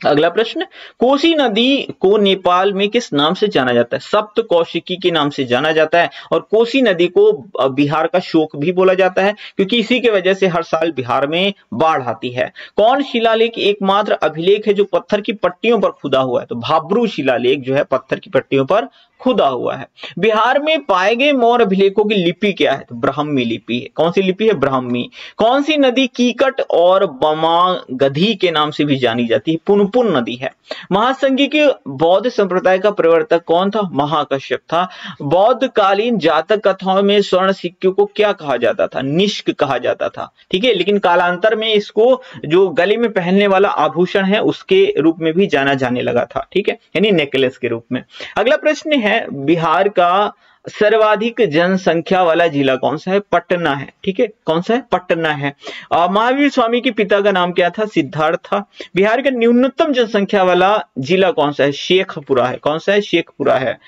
अगला प्रश्न, कोसी नदी को नेपाल में किस नाम से जाना जाता है? सप्त कौशिकी के नाम से जाना जाता है। और कोसी नदी को बिहार का शोक भी बोला जाता है क्योंकि इसी के वजह से हर साल बिहार में बाढ़ आती है। कौन शिलालेख एकमात्र अभिलेख है जो पत्थर की पट्टियों पर खुदा हुआ है? तो भाब्रू शिलालेख जो है पत्थर की पट्टियों पर खुदा हुआ है। बिहार में पाए गए मौर्य अभिलेखों की लिपि क्या है? तो ब्राह्मी लिपि है। कौन सी लिपि है? ब्राह्मी। कौन सी नदी कीकट और बमागधी के नाम से भी जानी जाती है? पुनपुन नदी है। महासंघी के बौद्ध संप्रदाय का प्रवर्तक कौन था? महाकश्यप था। बौद्ध कालीन जातक कथाओं में स्वर्ण सिक्कों को क्या कहा जाता था? निष्क कहा जाता था, ठीक है। लेकिन कालांतर में इसको जो गले में पहनने वाला आभूषण है उसके रूप में भी जाना जाने लगा था, ठीक है, यानी नेकलेस के रूप में। अगला प्रश्न है, बिहार का सर्वाधिक जनसंख्या वाला जिला कौन सा है? पटना है, ठीक है। कौन सा है? पटना है। महावीर स्वामी के पिता का नाम क्या था? सिद्धार्थ था। बिहार का न्यूनतम जनसंख्या वाला जिला कौन सा है? शेखपुरा है। कौन सा है? शेखपुरा है।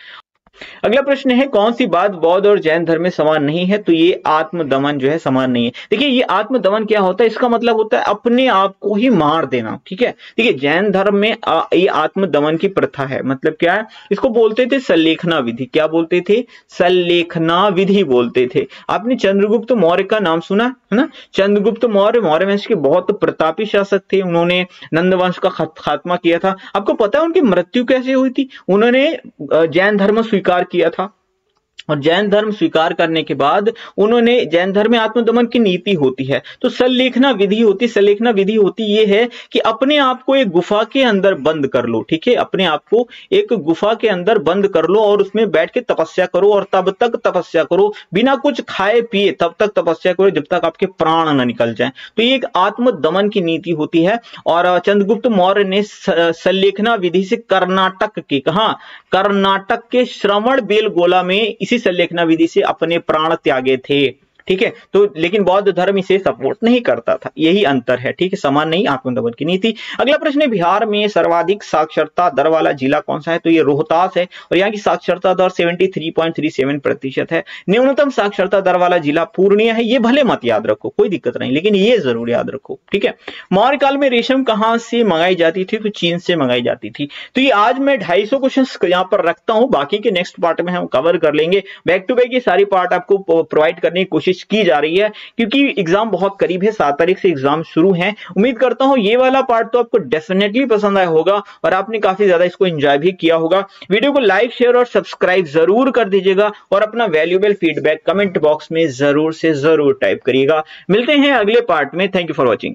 अगला प्रश्न है, कौन सी बात बौद्ध और जैन धर्म में समान नहीं है? तो ये आत्मदमन जो है समान नहीं है। देखिए, ये आत्मदमन क्या होता है? इसका मतलब होता है अपने आप को ही मार देना, ठीक है। देखिए, जैन धर्म में ये आत्मदमन की प्रथा है। मतलब क्या है? इसको बोलते थे सल्लेखना विधि। क्या बोलते थे? सल्लेखना विधि बोलते थे। आपने चंद्रगुप्त मौर्य का नाम सुना है ना? चंद्रगुप्त मौर्य मौर्य वंश के बहुत प्रतापी शासक थे। उन्होंने नंद वंश का खात्मा किया था। आपको पता है उनकी मृत्यु कैसे हुई थी? उन्होंने जैन धर्म स्वीकार किया था और जैन धर्म स्वीकार करने के बाद उन्होंने, जैन धर्म में आत्मदमन की नीति होती है तो सल्लेखना विधि होती। सल्लेखना विधि होती ये है कि अपने आप को एक गुफा के अंदर बंद कर लो, ठीक है। अपने आप को एक गुफा के अंदर बंद कर लो और उसमें बैठ के तपस्या करो और तब तक तपस्या करो, बिना कुछ खाए पिए तब तक तपस्या करो जब तक आपके प्राण न निकल जाए। तो ये एक आत्मदमन की नीति होती है। और चंद्रगुप्त मौर्य ने सल्लेखना विधि से कर्नाटक के, कहा? कर्नाटक के श्रवण बेलगोला में इसी सल्लेखना विधि से अपने प्राण त्यागे थे, ठीक है। तो लेकिन बौद्ध धर्म इसे सपोर्ट नहीं करता था। यही अंतर है, ठीक है। समान नहीं आत्मदमन की नीति। अगला प्रश्न है, बिहार में सर्वाधिक साक्षरता दर वाला जिला कौन सा है? तो ये रोहतास है और यहाँ की साक्षरता दर 73.37% है। न्यूनतम साक्षरता दर वाला जिला पूर्णिया है। ये भले मत याद रखो, कोई दिक्कत नहीं, लेकिन ये जरूर याद रखो, ठीक है। मौर्य काल में रेशम कहां से मंगाई जाती थी? तो चीन से मंगाई जाती थी। तो ये आज मैं 250 क्वेश्चन यहाँ पर रखता हूं, बाकी के नेक्स्ट पार्ट में हम कवर कर लेंगे। बैक टू बैक ये सारी पार्ट आपको प्रोवाइड करने की कोशिश कोशिश की जा रही है, क्योंकि एग्जाम बहुत करीब है, 7 तारीख से एग्जाम शुरू है। उम्मीद करता हूं ये वाला पार्ट तो आपको डेफिनेटली पसंद आया होगा और आपने काफी ज्यादा इसको एंजॉय भी किया होगा। वीडियो को लाइक, शेयर और सब्सक्राइब जरूर कर दीजिएगा और अपना वैल्यूएबल फीडबैक कमेंट बॉक्स में जरूर से जरूर टाइप करिएगा। मिलते हैं अगले पार्ट में। Thank you for watching.